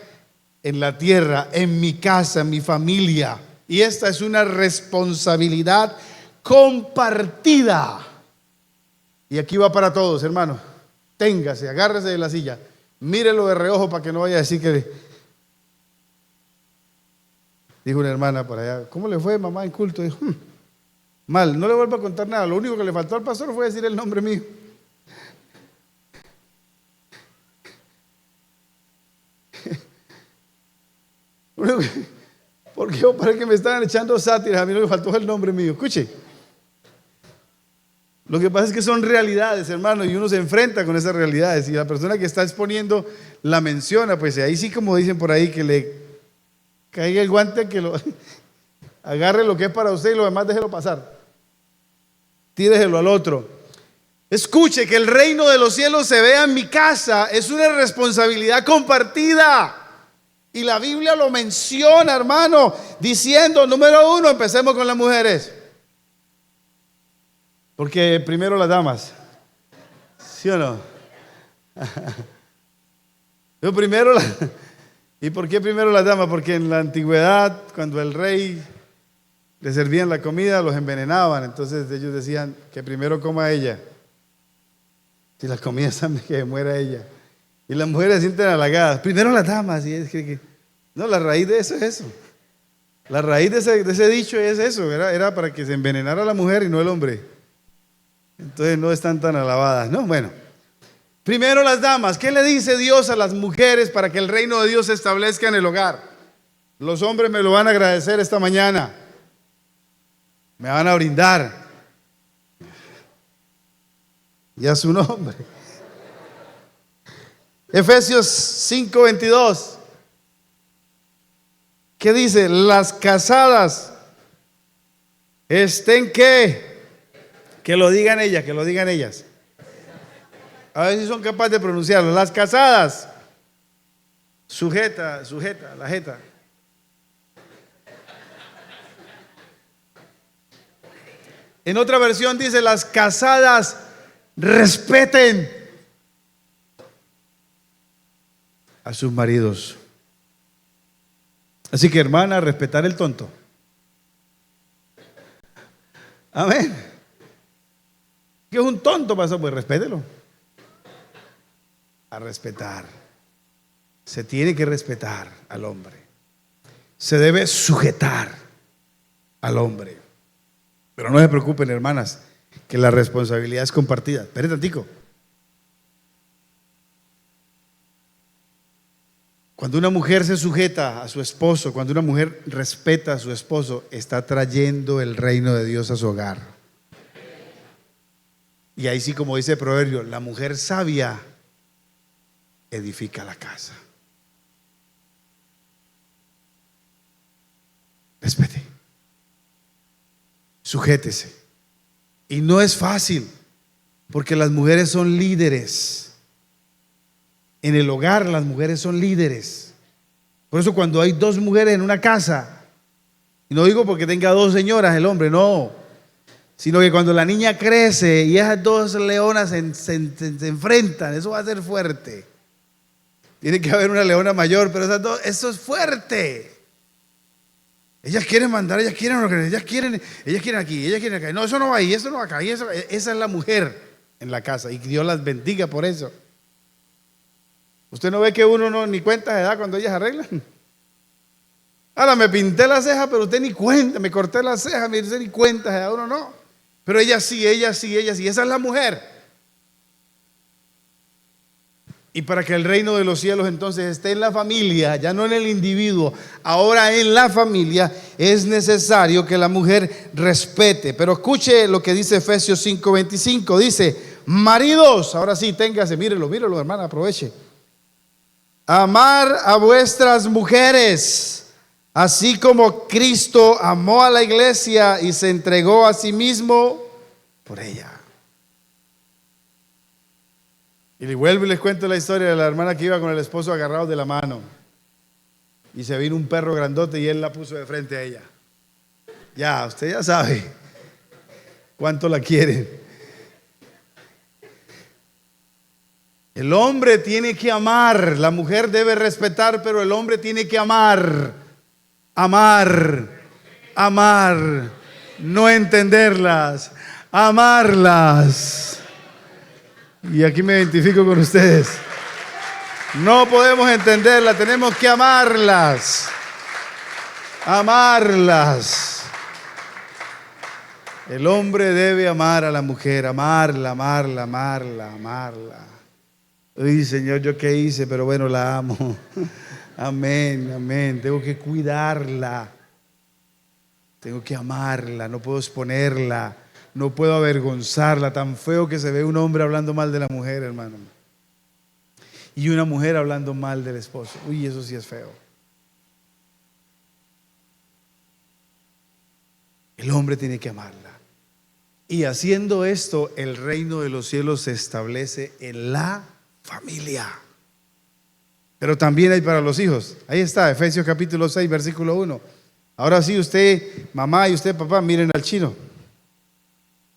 en la tierra, en mi casa, en mi familia. Y esta es una responsabilidad compartida. Y aquí va para todos, hermano. Téngase, agárrese de la silla, mírelo de reojo para que no vaya a decir que... Dijo una hermana por allá, ¿cómo le fue mamá en culto? Dijo, mal, no le vuelvo a contar nada. Lo único que le faltó al pastor fue decir el nombre mío. Porque parece que me estaban echando sátiras. A mí no me faltó el nombre mío. Escuche, lo que pasa es que son realidades, hermano, y uno se enfrenta con esas realidades. Y la persona que está exponiendo la menciona, pues ahí sí, como dicen por ahí, que le caiga el guante, que lo agarre lo que es para usted y lo demás déjelo pasar. Tíreselo al otro. Escuche, que el reino de los cielos se vea en mi casa es una responsabilidad compartida. Y la Biblia lo menciona, hermano, diciendo, número 1, empecemos con las mujeres. Porque primero las damas. ¿Sí o no? Yo primero ¿Y por qué primero las damas? Porque en la antigüedad, cuando el rey le servían la comida, los envenenaban. Entonces ellos decían que primero coma ella. Si la comida está, que muera ella. Y las mujeres se sienten halagadas. Primero las damas. Y es que no, la raíz de eso es eso. La raíz de ese dicho es eso, era para que se envenenara la mujer y no el hombre. Entonces no están tan alabadas, ¿no? Bueno, primero las damas. ¿Qué le dice Dios a las mujeres para que el reino de Dios se establezca en el hogar? Los hombres me lo van a agradecer esta mañana. Me van a brindar. Y a su nombre. Efesios 5:22. ¿Qué dice? Las casadas estén ¿qué? Que lo digan ellas, que lo digan ellas. A ver si son capaces de pronunciarlo. Las casadas. Sujeta, la jeta. En otra versión dice: las casadas respeten a sus maridos. Así que, hermana, respetar el tonto. Amén. ¿Qué es un tonto? Pues respételo. A respetar. Se tiene que respetar al hombre. Se debe sujetar al hombre. Pero no se preocupen, hermanas, que la responsabilidad es compartida. Esperen tantico. Cuando una mujer se sujeta a su esposo, cuando una mujer respeta a su esposo, está trayendo el reino de Dios a su hogar. Y ahí sí, como dice el proverbio, la mujer sabia edifica la casa. Respete. Sujétese. Y no es fácil, porque las mujeres son líderes. En el hogar las mujeres son líderes. Por eso cuando hay dos mujeres en una casa, y no digo porque tenga dos señoras el hombre, no, sino que cuando la niña crece y esas dos leonas se enfrentan, eso va a ser fuerte. Tiene que haber una leona mayor, pero esas dos, eso es fuerte. Ellas quieren mandar, ellas quieren aquí, ellas quieren acá. No, eso no va ahí, eso no va acá. Esa es la mujer en la casa, y Dios las bendiga por eso. ¿Usted no ve que uno no ni cuenta de edad cuando ellas arreglan? Ahora me pinté la ceja, pero usted ni cuenta, me corté la ceja, usted ni cuenta de edad, uno no. Pero ella sí, esa es la mujer. Y para que el reino de los cielos entonces esté en la familia, ya no en el individuo, ahora en la familia, es necesario que la mujer respete. Pero escuche lo que dice Efesios 5:25, dice: maridos, ahora sí, téngase, mírelo, hermana, aproveche. Amar a vuestras mujeres, así como Cristo amó a la iglesia y se entregó a sí mismo por ella. Y vuelvo y les cuento la historia de la hermana que iba con el esposo agarrados de la mano. Y se vino un perro grandote y él la puso de frente a ella. Ya, usted ya sabe cuánto la quieren. El hombre tiene que amar, la mujer debe respetar, pero el hombre tiene que amar, no entenderlas, amarlas. Y aquí me identifico con ustedes. No podemos entenderlas, tenemos que amarlas. El hombre debe amar a la mujer, amarla. Uy, Señor, ¿yo qué hice? Pero bueno, la amo. Amén. Tengo que cuidarla. Tengo que amarla. No puedo exponerla. No puedo avergonzarla. Tan feo que se ve un hombre hablando mal de la mujer, hermano. Y una mujer hablando mal del esposo. Uy, eso sí es feo. El hombre tiene que amarla. Y haciendo esto, el reino de los cielos se establece en la familia. Pero también hay para los hijos. Ahí está, Efesios capítulo 6, versículo 1. Ahora sí, usted, mamá, y usted, papá, miren al chino.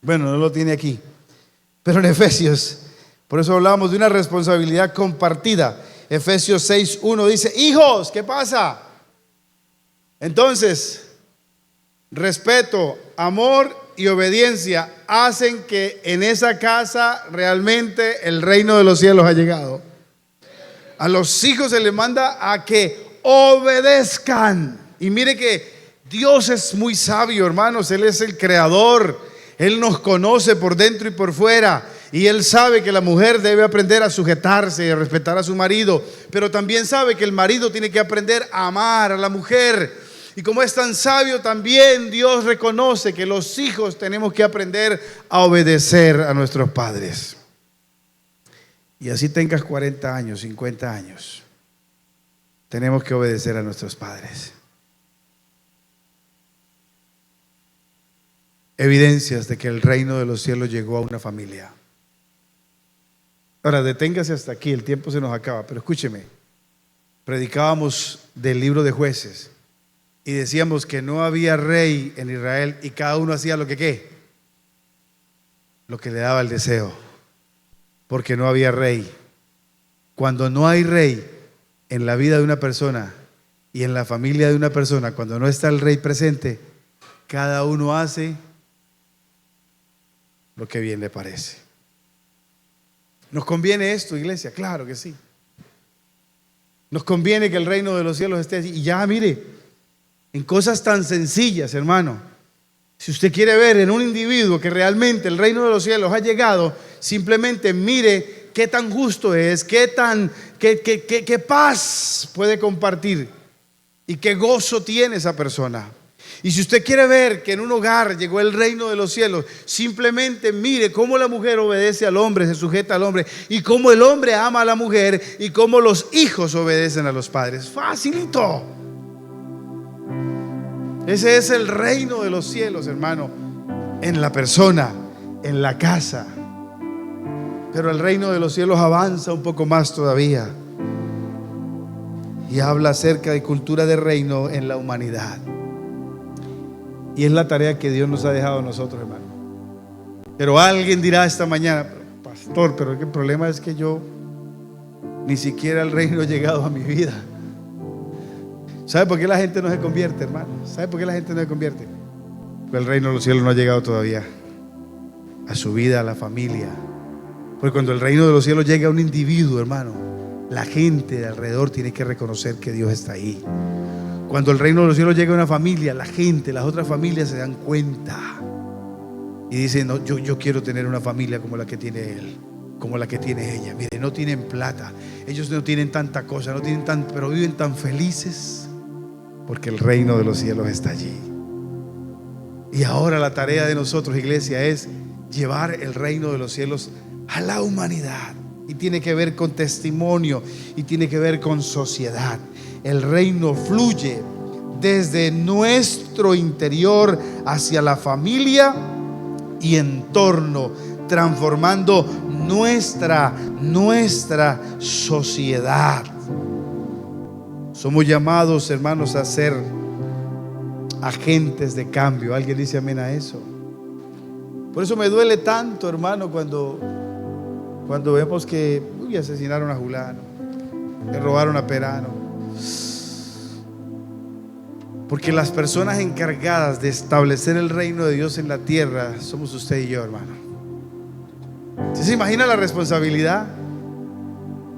Bueno, no lo tiene aquí. Pero en Efesios, por eso hablamos de una responsabilidad compartida. Efesios 6, 1 dice: hijos, ¿qué pasa? Entonces, respeto, amor y obediencia hacen que en esa casa realmente el reino de los cielos ha llegado. A los hijos se les manda a que obedezcan. Y mire que Dios es muy sabio, hermanos. Él es el creador. Él nos conoce por dentro y por fuera. Y Él sabe que la mujer debe aprender a sujetarse y a respetar a su marido. Pero también sabe que el marido tiene que aprender a amar a la mujer. Y como es tan sabio, también Dios reconoce que los hijos tenemos que aprender a obedecer a nuestros padres. Y así tengas 40 años, 50 años, tenemos que obedecer a nuestros padres. Evidencias de que el reino de los cielos llegó a una familia. Ahora, deténgase hasta aquí, el tiempo se nos acaba, pero escúcheme. Predicábamos del libro de Jueces y decíamos que no había rey en Israel y cada uno hacía lo que ¿qué? Lo que le daba el deseo, porque no había rey. Cuando no hay rey en la vida de una persona y en la familia de una persona, cuando no está el rey presente, cada uno hace lo que bien le parece. ¿Nos conviene esto, iglesia? Claro que sí. Nos conviene que el reino de los cielos esté así. Y ya, mire, en cosas tan sencillas, hermano. Si usted quiere ver en un individuo que realmente el reino de los cielos ha llegado, simplemente mire qué tan justo es, qué paz puede compartir y qué gozo tiene esa persona. Y si usted quiere ver que en un hogar llegó el reino de los cielos, simplemente mire cómo la mujer obedece al hombre, se sujeta al hombre, y cómo el hombre ama a la mujer, y cómo los hijos obedecen a los padres. Facilito. Ese es el reino de los cielos, hermano, en la persona, en la casa. Pero el reino de los cielos avanza un poco más todavía y habla acerca de cultura de reino en la humanidad. Y es la tarea que Dios nos ha dejado a nosotros, hermano. Pero alguien dirá esta mañana: pastor, pero el problema es que yo ni siquiera el reino ha llegado a mi vida. ¿Sabe por qué la gente no se convierte, hermano? ¿Sabe por qué la gente no se convierte? Porque el reino de los cielos no ha llegado todavía a su vida, a la familia. Porque cuando el reino de los cielos llega a un individuo, hermano, la gente de alrededor tiene que reconocer que Dios está ahí. Cuando el reino de los cielos llega a una familia, la gente, las otras familias se dan cuenta y dicen: no, yo quiero tener una familia como la que tiene él, como la que tiene ella. Mire, no tienen plata, ellos no tienen tanta cosa, no tienen tanto, pero viven tan felices porque el reino de los cielos está allí. Y ahora la tarea de nosotros, iglesia, es llevar el reino de los cielos a la humanidad. Y tiene que ver con testimonio y tiene que ver con sociedad. El reino fluye desde nuestro interior hacia la familia y entorno, transformando nuestra sociedad. Somos llamados, hermanos, a ser agentes de cambio. ¿Alguien dice amén a eso? Por eso me duele tanto, hermano, cuando vemos que asesinaron a Julano, que robaron a Perano. Porque las personas encargadas de establecer el reino de Dios en la tierra somos usted y yo, hermano. ¿Usted se imagina la responsabilidad?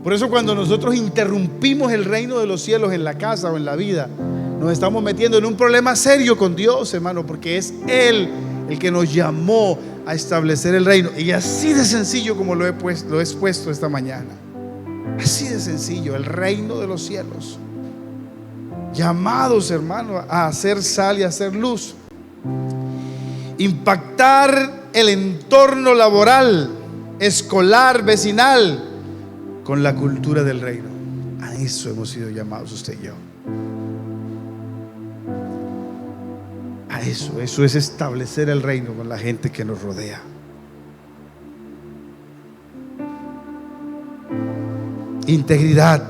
Por eso cuando nosotros interrumpimos el reino de los cielos en la casa o en la vida, nos estamos metiendo en un problema serio con Dios, hermano, porque es Él el que nos llamó a establecer el reino. Y así de sencillo como lo he expuesto esta mañana. Así de sencillo, el reino de los cielos. Llamados, hermano, a hacer sal y a hacer luz. Impactar el entorno laboral, escolar, vecinal, con la cultura del reino. A eso hemos sido llamados usted y yo. A eso es establecer el reino con la gente que nos rodea. Integridad,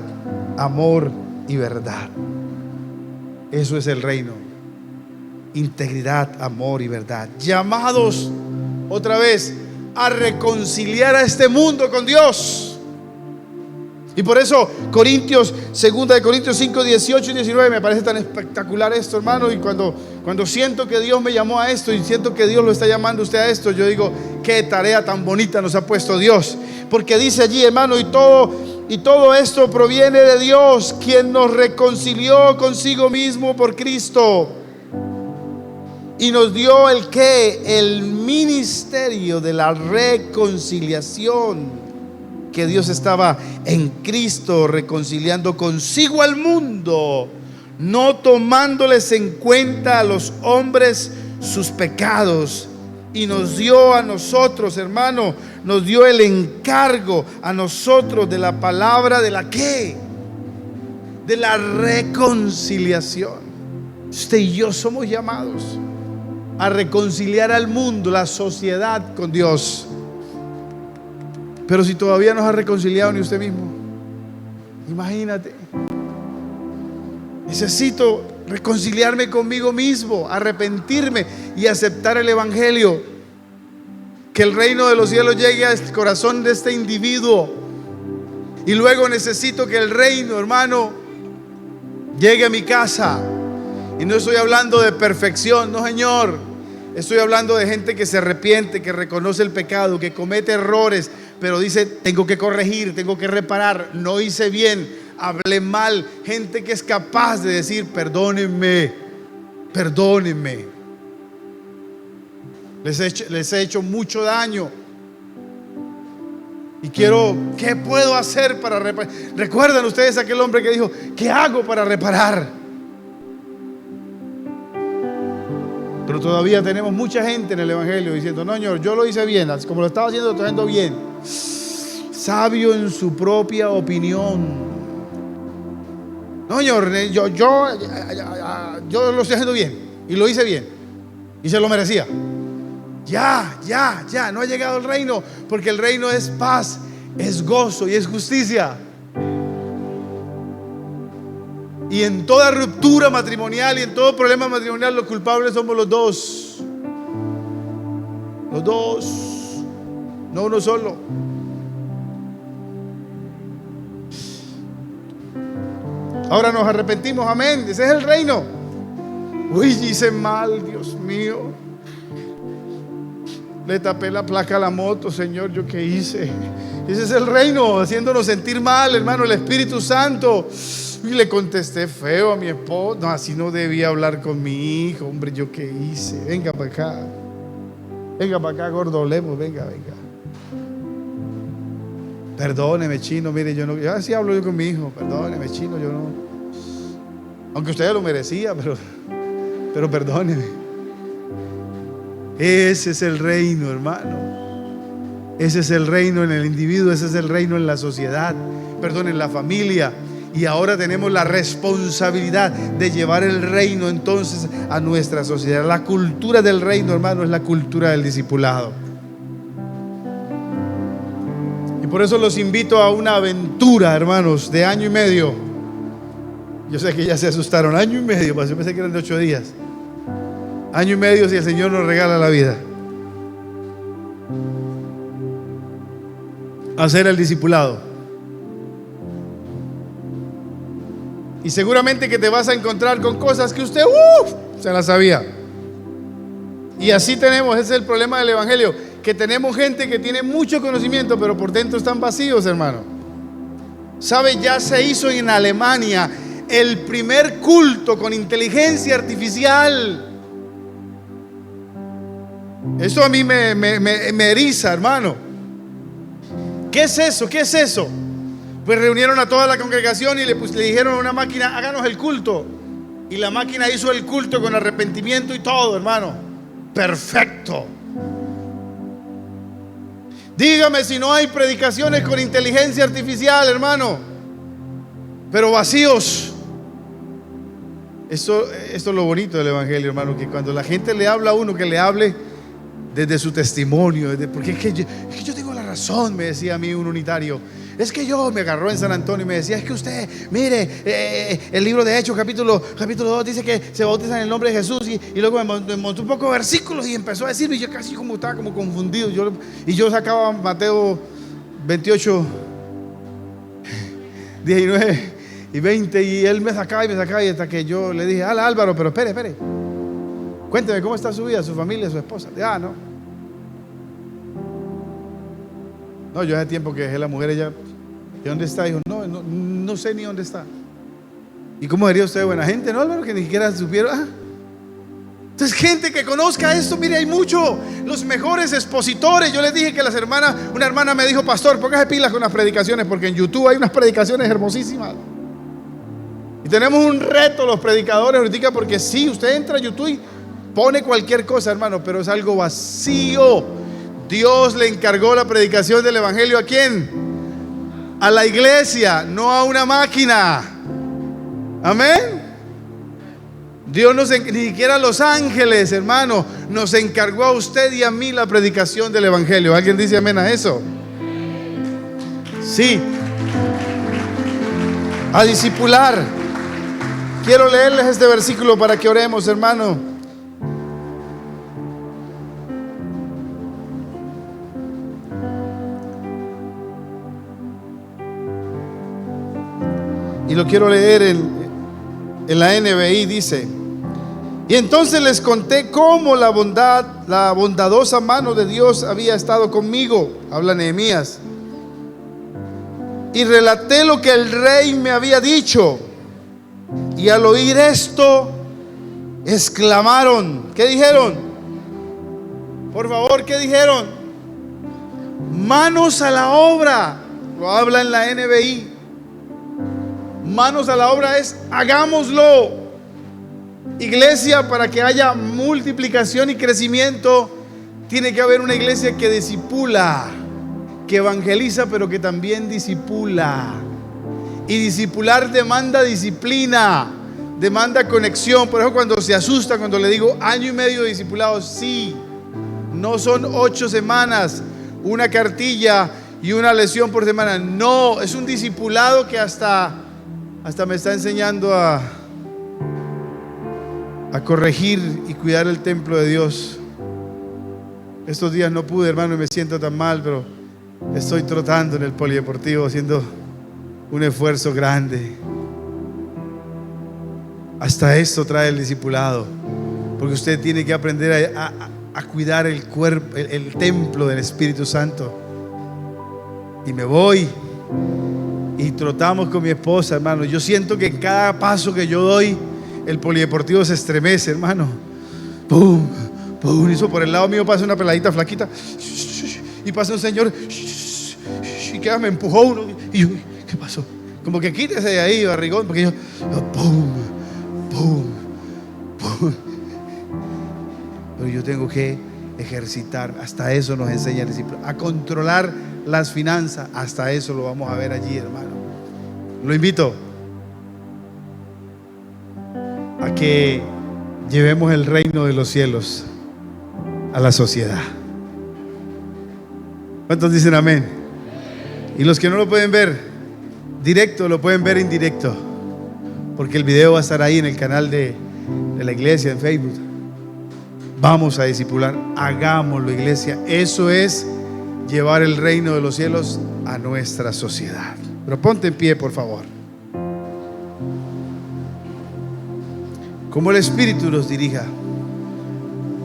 amor y verdad. Eso es el reino. Integridad, amor y verdad. Llamados otra vez a reconciliar a este mundo con Dios. Y por eso Corintios, 2 Corintios 5, 18 y 19, me parece tan espectacular esto, hermano. Y cuando siento que Dios me llamó a esto y siento que Dios lo está llamando a usted a esto, yo digo: qué tarea tan bonita nos ha puesto Dios. Porque dice allí, hermano, y todo esto proviene de Dios, quien nos reconcilió consigo mismo por Cristo Y nos dio el ¿qué? El ministerio de la reconciliación. Que Dios estaba en Cristo reconciliando consigo al mundo, no tomándoles en cuenta a los hombres sus pecados. Y nos dio a nosotros, hermano, nos dio el encargo a nosotros de la palabra de la ¿qué? De la reconciliación. Usted y yo somos llamados a reconciliar al mundo, la sociedad con Dios. Pero si todavía no se ha reconciliado ni usted mismo, imagínate. Necesito reconciliarme conmigo mismo, arrepentirme y aceptar el Evangelio. Que el reino de los cielos llegue al corazón de este individuo. Y luego necesito que el reino, hermano, llegue a mi casa. Y no estoy hablando de perfección, no, señor. Estoy hablando de gente que se arrepiente, que reconoce el pecado, que comete errores, pero dice: tengo que corregir, tengo que reparar, no hice bien, hablé mal. Gente que es capaz de decir: perdónenme, perdónenme, les he hecho mucho daño y quiero, ¿qué puedo hacer para reparar? ¿Recuerdan ustedes aquel hombre que dijo: ¿qué hago para reparar? Pero todavía tenemos mucha gente en el Evangelio diciendo: no, señor, yo lo hice bien, como lo estaba haciendo, lo estoy haciendo bien. Sabio en su propia opinión. No, señor, yo lo estoy haciendo bien y lo hice bien y se lo merecía. Ya, no ha llegado el reino, porque el reino es paz, es gozo y es justicia. Y en toda ruptura matrimonial y en todo problema matrimonial, los culpables somos los dos. Los dos, no uno solo. Ahora nos arrepentimos, amén. Ese es el reino. Uy, hice mal, Dios mío. Le tapé la placa a la moto, Señor, ¿yo qué hice? Ese es el reino, haciéndonos sentir mal, hermano, el Espíritu Santo. Y le contesté feo a mi esposo. No, así no debía hablar con mi hijo. Hombre, ¿yo qué hice? Venga para acá. Venga para acá, gordo Lemos. Venga. Perdóneme, chino. Mire, yo así hablo yo con mi hijo. Perdóneme, chino, yo no. Aunque usted ya lo merecía, pero perdóneme. Ese es el reino, hermano. Ese es el reino en el individuo. Ese es el reino en la sociedad. Perdón, en la familia. Y ahora tenemos la responsabilidad de llevar el reino entonces a nuestra sociedad. La cultura del reino, hermano, es la cultura del discipulado. Y por eso los invito a una aventura, hermanos, de 1 año y medio. Yo sé que ya se asustaron. 1 año y medio, yo pensé que eran de 8 días. 1 año y medio si el Señor nos regala la vida. Hacer el discipulado. Y seguramente que te vas a encontrar con cosas que usted se las sabía. Y así tenemos, ese es el problema del Evangelio, que tenemos gente que tiene mucho conocimiento, pero por dentro están vacíos, hermano. ¿Sabe? Ya se hizo en Alemania el primer culto con inteligencia artificial. Eso a mí me eriza, hermano. ¿Qué es eso? ¿Qué es eso? Pues reunieron a toda la congregación y le dijeron a una máquina: háganos el culto. Y la máquina hizo el culto con arrepentimiento y todo, hermano. Perfecto. Dígame si no hay predicaciones con inteligencia artificial, hermano, pero vacíos. Esto es lo bonito del Evangelio, hermano, que cuando la gente le habla a uno, que le hable desde su testimonio, porque es que yo tengo la razón, me decía a mí un unitario. Es que yo me agarró en San Antonio y me decía: es que usted, mire, el libro de Hechos, capítulo 2, dice que se bautizan en el nombre de Jesús. Y luego me montó un poco de versículos y empezó a decirme, y yo casi estaba como confundido. Y yo sacaba Mateo 28, 19 y 20, y él me sacaba y hasta que yo le dije: Álvaro, pero espere. Cuénteme cómo está su vida, su familia, su esposa. No, yo hace tiempo que dejé la mujer. Ella, ¿de dónde está? Dijo: no sé ni dónde está. ¿Y cómo diría usted? Buena gente, ¿no, Álvaro? Que ni siquiera supieron. Entonces, gente que conozca esto, mire, hay mucho. Los mejores expositores. Yo les dije que una hermana me dijo: pastor, póngase pilas con las predicaciones, porque en YouTube hay unas predicaciones hermosísimas. Y tenemos un reto los predicadores ahorita, porque sí, usted entra a YouTube y pone cualquier cosa, hermano, pero es algo vacío. Dios le encargó la predicación del evangelio ¿a quién? A la iglesia, no a una máquina. Amén. Dios ni siquiera a los ángeles, hermano, nos encargó a usted y a mí la predicación del evangelio. ¿Alguien dice amén a eso? Sí. A discipular. Quiero leerles este versículo para que oremos, hermano. Y lo quiero leer en la NBI. Dice: y entonces les conté cómo la bondadosa mano de Dios había estado conmigo. Habla Nehemías. Y relaté lo que el rey me había dicho. Y al oír esto, exclamaron. ¿Qué dijeron? Por favor, ¿qué dijeron? Manos a la obra. Lo habla en la NBI. Manos a la obra es hagámoslo. Iglesia, para que haya multiplicación y crecimiento, tiene que haber una iglesia que discipula, que evangeliza, pero que también discipula. Y discipular demanda disciplina, demanda conexión. Por eso cuando se asusta cuando le digo año y medio de discipulado, sí, no son 8 semanas, una cartilla y una lección por semana. No, es un discipulado que hasta me está enseñando a corregir y cuidar el templo de Dios. Estos días no pude, hermano, y me siento tan mal, pero estoy trotando en el polideportivo, haciendo un esfuerzo grande. Hasta esto trae el discipulado, porque usted tiene que aprender a cuidar el cuerpo, el templo del Espíritu Santo. Y me voy y trotamos con mi esposa, hermano. Yo siento que en cada paso que yo doy, el polideportivo se estremece, hermano. Pum, pum. Y eso por el lado mío pasa una peladita flaquita, y pasa un señor, y que me empujó uno. Y yo, ¿qué pasó? Como que quítese de ahí, barrigón, porque yo pum, pum, pum. Pero yo tengo que ejercitar. Hasta eso nos enseña el discípulo, a controlar las finanzas. Hasta eso lo vamos a ver allí, hermano. Lo invito a que llevemos el reino de los cielos a la sociedad. ¿Cuántos dicen amén? Y los que no lo pueden ver directo, lo pueden ver indirecto, porque el video va a estar ahí en el canal de la iglesia en Facebook. Vamos a discipular, hagámoslo, iglesia. Eso es llevar el reino de los cielos a nuestra sociedad. Pero ponte en pie, por favor. Como el Espíritu nos dirija.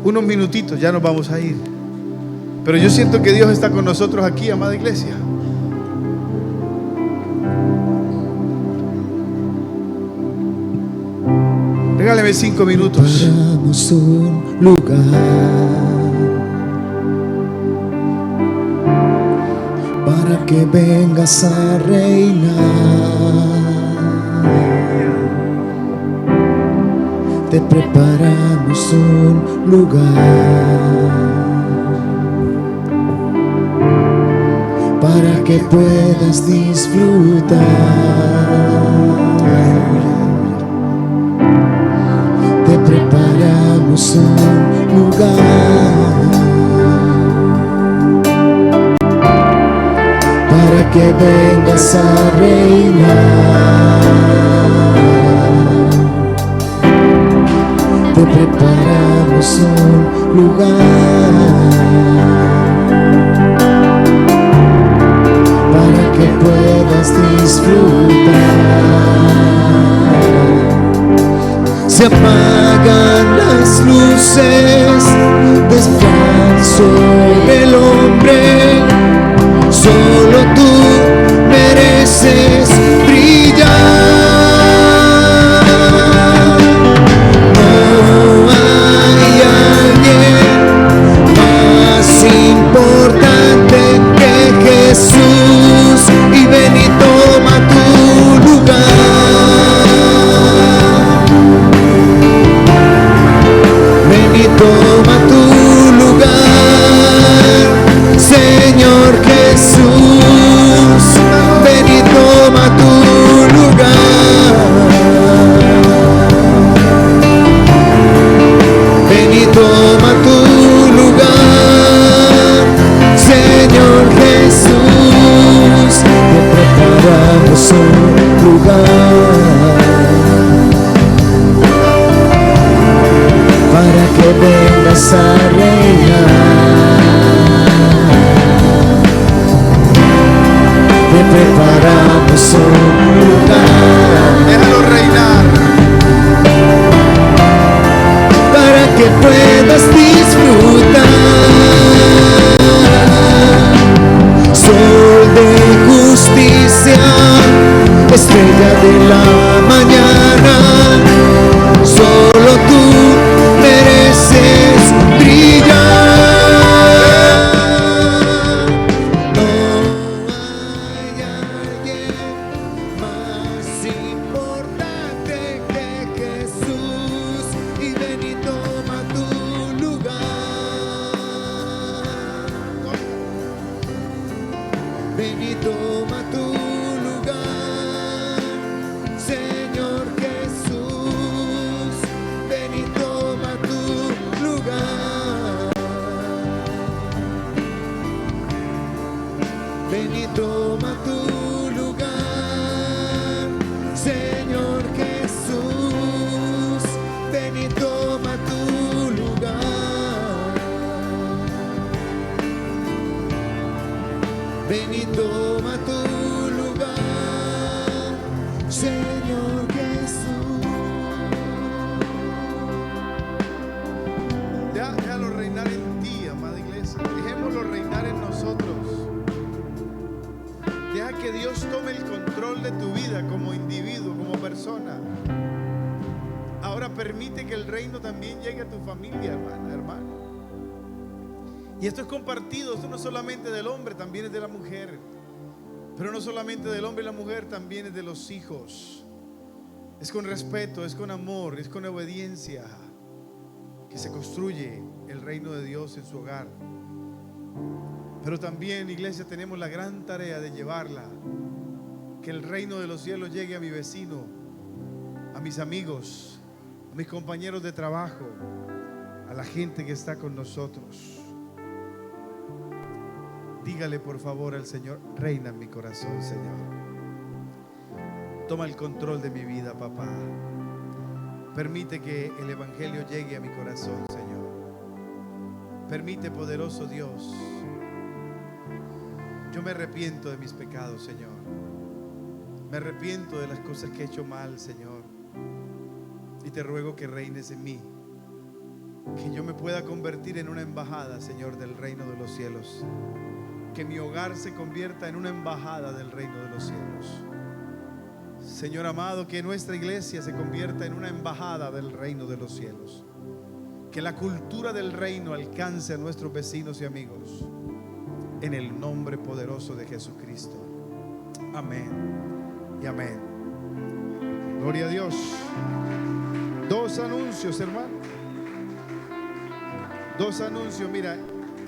Unos minutitos, ya nos vamos a ir. Pero yo siento que Dios está con nosotros aquí, amada iglesia. Regáleme 5 minutos.
Preparamos un lugar para que vengas a reinar. Te preparamos un lugar para que puedas disfrutar. Te preparamos un lugar para que vengas a reinar. Te preparamos un lugar para que puedas disfrutar. Se apagan las luces, descanso en el hombre. Solo tú mereces brillar. No hay toma tu lugar, Señor Jesús, ven y toma tu lugar. Ven y toma tu lugar, Señor Jesús, te preparamos un lugar para que vengas a reinar. Te preparamos un lugar.
Déjalo reinar.
Para que puedas disfrutar. Sol de justicia, estrella de la mañana, solo tú mereces brillar. No hay alguien más importante que Jesús, y ven y toma tu lugar. Ven y toma tu lugar, Señor Jesús, ven y toma tu lugar. Ven y toma tu lugar, Señor Jesús, ven y toma tu lugar. Ven y toma tu lugar, Señor Jesús.
Déjalo reinar en ti, amada iglesia. Dejémoslo reinar en nosotros. Deja que Dios tome el control de tu vida como individuo, como persona. Ahora permite que el reino también llegue a tu familia, hermana, hermano. Y esto es compartido, esto no es solamente del hombre, también es de la mujer. Pero no solamente del hombre y la mujer, también es de los hijos. Es con respeto, es con amor, es con obediencia que se construye el reino de Dios en su hogar. Pero también, iglesia, tenemos la gran tarea de llevarla, que el reino de los cielos llegue a mi vecino, a mis amigos, a mis compañeros de trabajo, a la gente que está con nosotros. Dígale por favor al Señor: reina en mi corazón, Señor. Toma el control de mi vida, papá. Permite que el evangelio llegue a mi corazón, Señor. Permite, poderoso Dios. Yo me arrepiento de mis pecados, Señor. Me arrepiento de las cosas que he hecho mal, Señor. Y te ruego que reines en mí, que yo me pueda convertir en una embajada, Señor, del reino de los cielos. Que mi hogar se convierta en una embajada del reino de los cielos. Señor amado, que nuestra iglesia se convierta en una embajada del reino de los cielos. Que la cultura del reino alcance a nuestros vecinos y amigos. En el nombre poderoso de Jesucristo. Amén y amén. Gloria a Dios. Dos anuncios, hermano. Dos anuncios. Mira,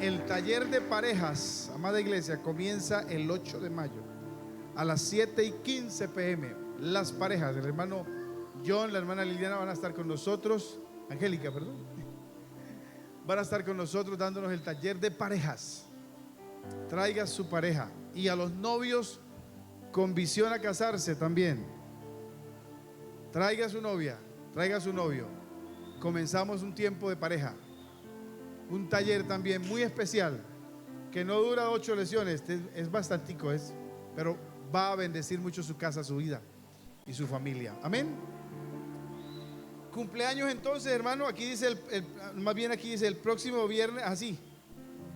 el taller de parejas, amada iglesia, comienza el 8 de mayo a las 7:15 p.m. Las parejas, el hermano John, la hermana Liliana van a estar con nosotros. Angélica, perdón. Van a estar con nosotros dándonos el taller de parejas. Traiga su pareja. Y a los novios con visión a casarse también. Traiga a su novia, traiga a su novio. Comenzamos un tiempo de pareja. Un taller también muy especial, que no dura 8 lecciones, es bastantico, pero va a bendecir mucho su casa, su vida y su familia. Amén. Cumpleaños entonces, hermano, aquí dice más bien aquí dice el próximo viernes, así,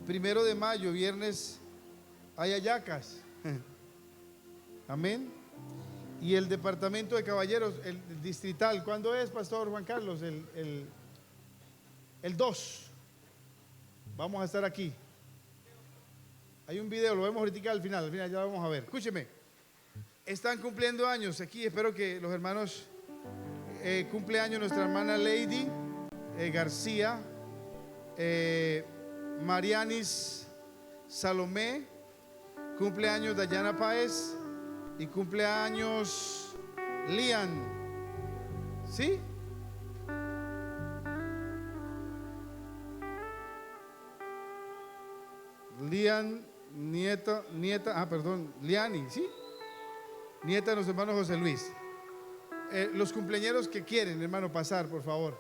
1 de mayo, viernes Ayayacas. Amén. Y el departamento de caballeros, el distrital, ¿cuándo es, Pastor Juan Carlos? El 2. Vamos a estar aquí. Hay un video, lo vemos ahorita al final ya lo vamos a ver. Escúcheme, están cumpliendo años aquí, espero que los hermanos cumpleaños nuestra hermana Lady García, Marianis Salomé, cumpleaños Dayana Páez y cumpleaños Lian. ¿Sí? Lian, nieta, Liani, ¿sí? Nieta de los hermanos José Luis. Los cumpleañeros que quieren, hermano, pasar, por favor.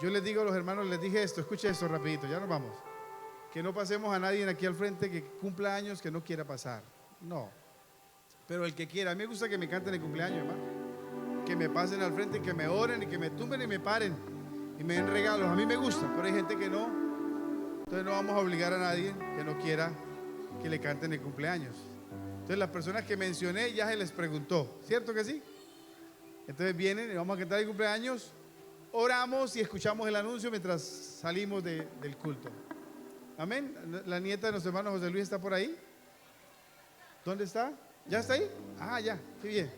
Yo les digo a los hermanos, les dije esto, escuche esto rapidito, ya nos vamos. Que no pasemos a nadie aquí al frente que cumpla años que no quiera pasar. No. Pero el que quiera, a mí me gusta que me canten el cumpleaños, hermano. Que me pasen al frente, que me oren y que me tumben y me paren y me den regalos. A mí me gusta, pero hay gente que no. Entonces no vamos a obligar a nadie que no quiera que le canten el cumpleaños. Entonces las personas que mencioné ya se les preguntó, ¿cierto que sí? Entonces vienen y vamos a cantar el cumpleaños, oramos y escuchamos el anuncio mientras salimos del culto. Amén. La nieta de nuestro hermano José Luis está por ahí. ¿Dónde está? ¿Ya está ahí? Ah, ya, qué bien.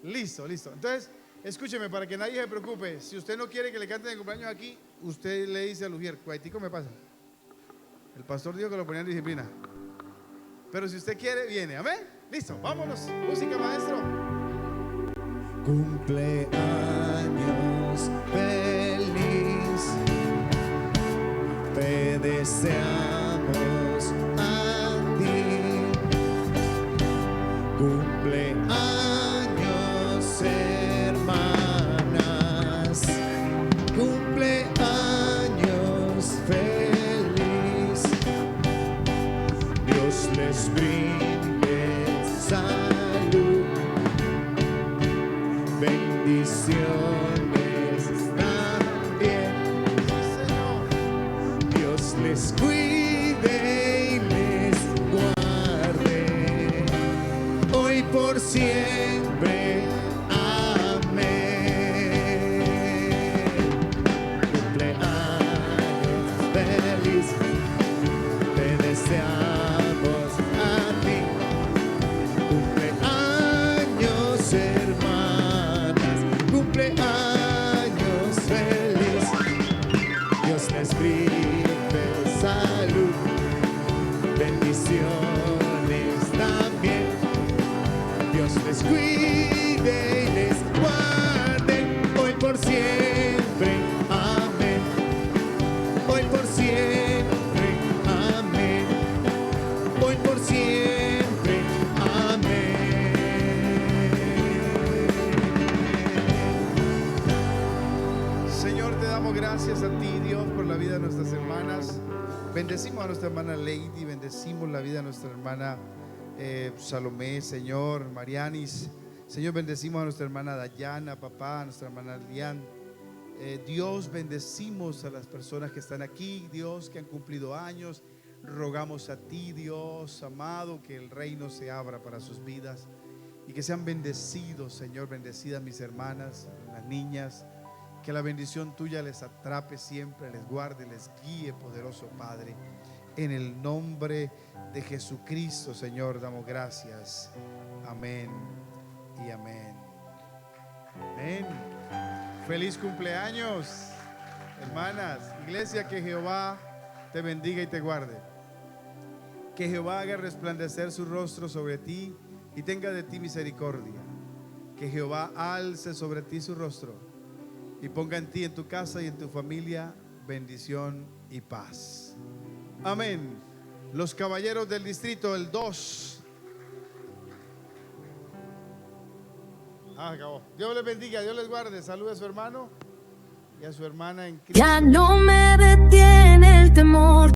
Listo. Entonces, escúcheme para que nadie se preocupe. Si usted no quiere que le canten el cumpleaños aquí, usted le dice a Lugier, cuaitico me pasa. El pastor dijo que lo ponía en disciplina. Pero si usted quiere, viene. Amén. Listo, vámonos. Música, maestro.
Cumpleaños feliz, te deseamos a ti. Cumpleaños, hermanas, cumpleaños feliz. Dios les brinde salud, bendiciones también. Dios les cuide y les guarde hoy por siempre. Amén. Cumpleaños feliz, te deseamos a ti. Cumpleaños, hermanas, cumpleaños feliz. Dios les brinde salud, bendiciones también. Dios les cuide y les guarde hoy por siempre. Amén. Hoy por siempre. Amén. Hoy por siempre.
Señor, te damos gracias a ti, Dios, por la vida de nuestras hermanas. Bendecimos a nuestra hermana Lady, bendecimos la vida de nuestra hermana Salomé, Señor, Marianis. Señor, bendecimos a nuestra hermana Dayana, papá, a nuestra hermana Lian. Dios, bendecimos a las personas que están aquí, Dios, que han cumplido años. Rogamos a ti, Dios amado, que el reino se abra para sus vidas y que sean bendecidos, Señor. Bendecidas mis hermanas, las niñas. Que la bendición tuya les atrape siempre, les guarde, les guíe, poderoso Padre. En el nombre de Jesucristo, Señor, damos gracias. Amén y amén. Amén. Feliz cumpleaños, hermanas. Iglesia, que Jehová te bendiga y te guarde. Que Jehová haga resplandecer su rostro sobre ti y tenga de ti misericordia. Que Jehová alce sobre ti su rostro y ponga en ti, en tu casa y en tu familia, bendición y paz. Amén. Los caballeros del distrito, el 2. Acabó. Dios les bendiga, Dios les guarde. Salude a su hermano y a su hermana en Cristo.
Ya no me detiene el temor.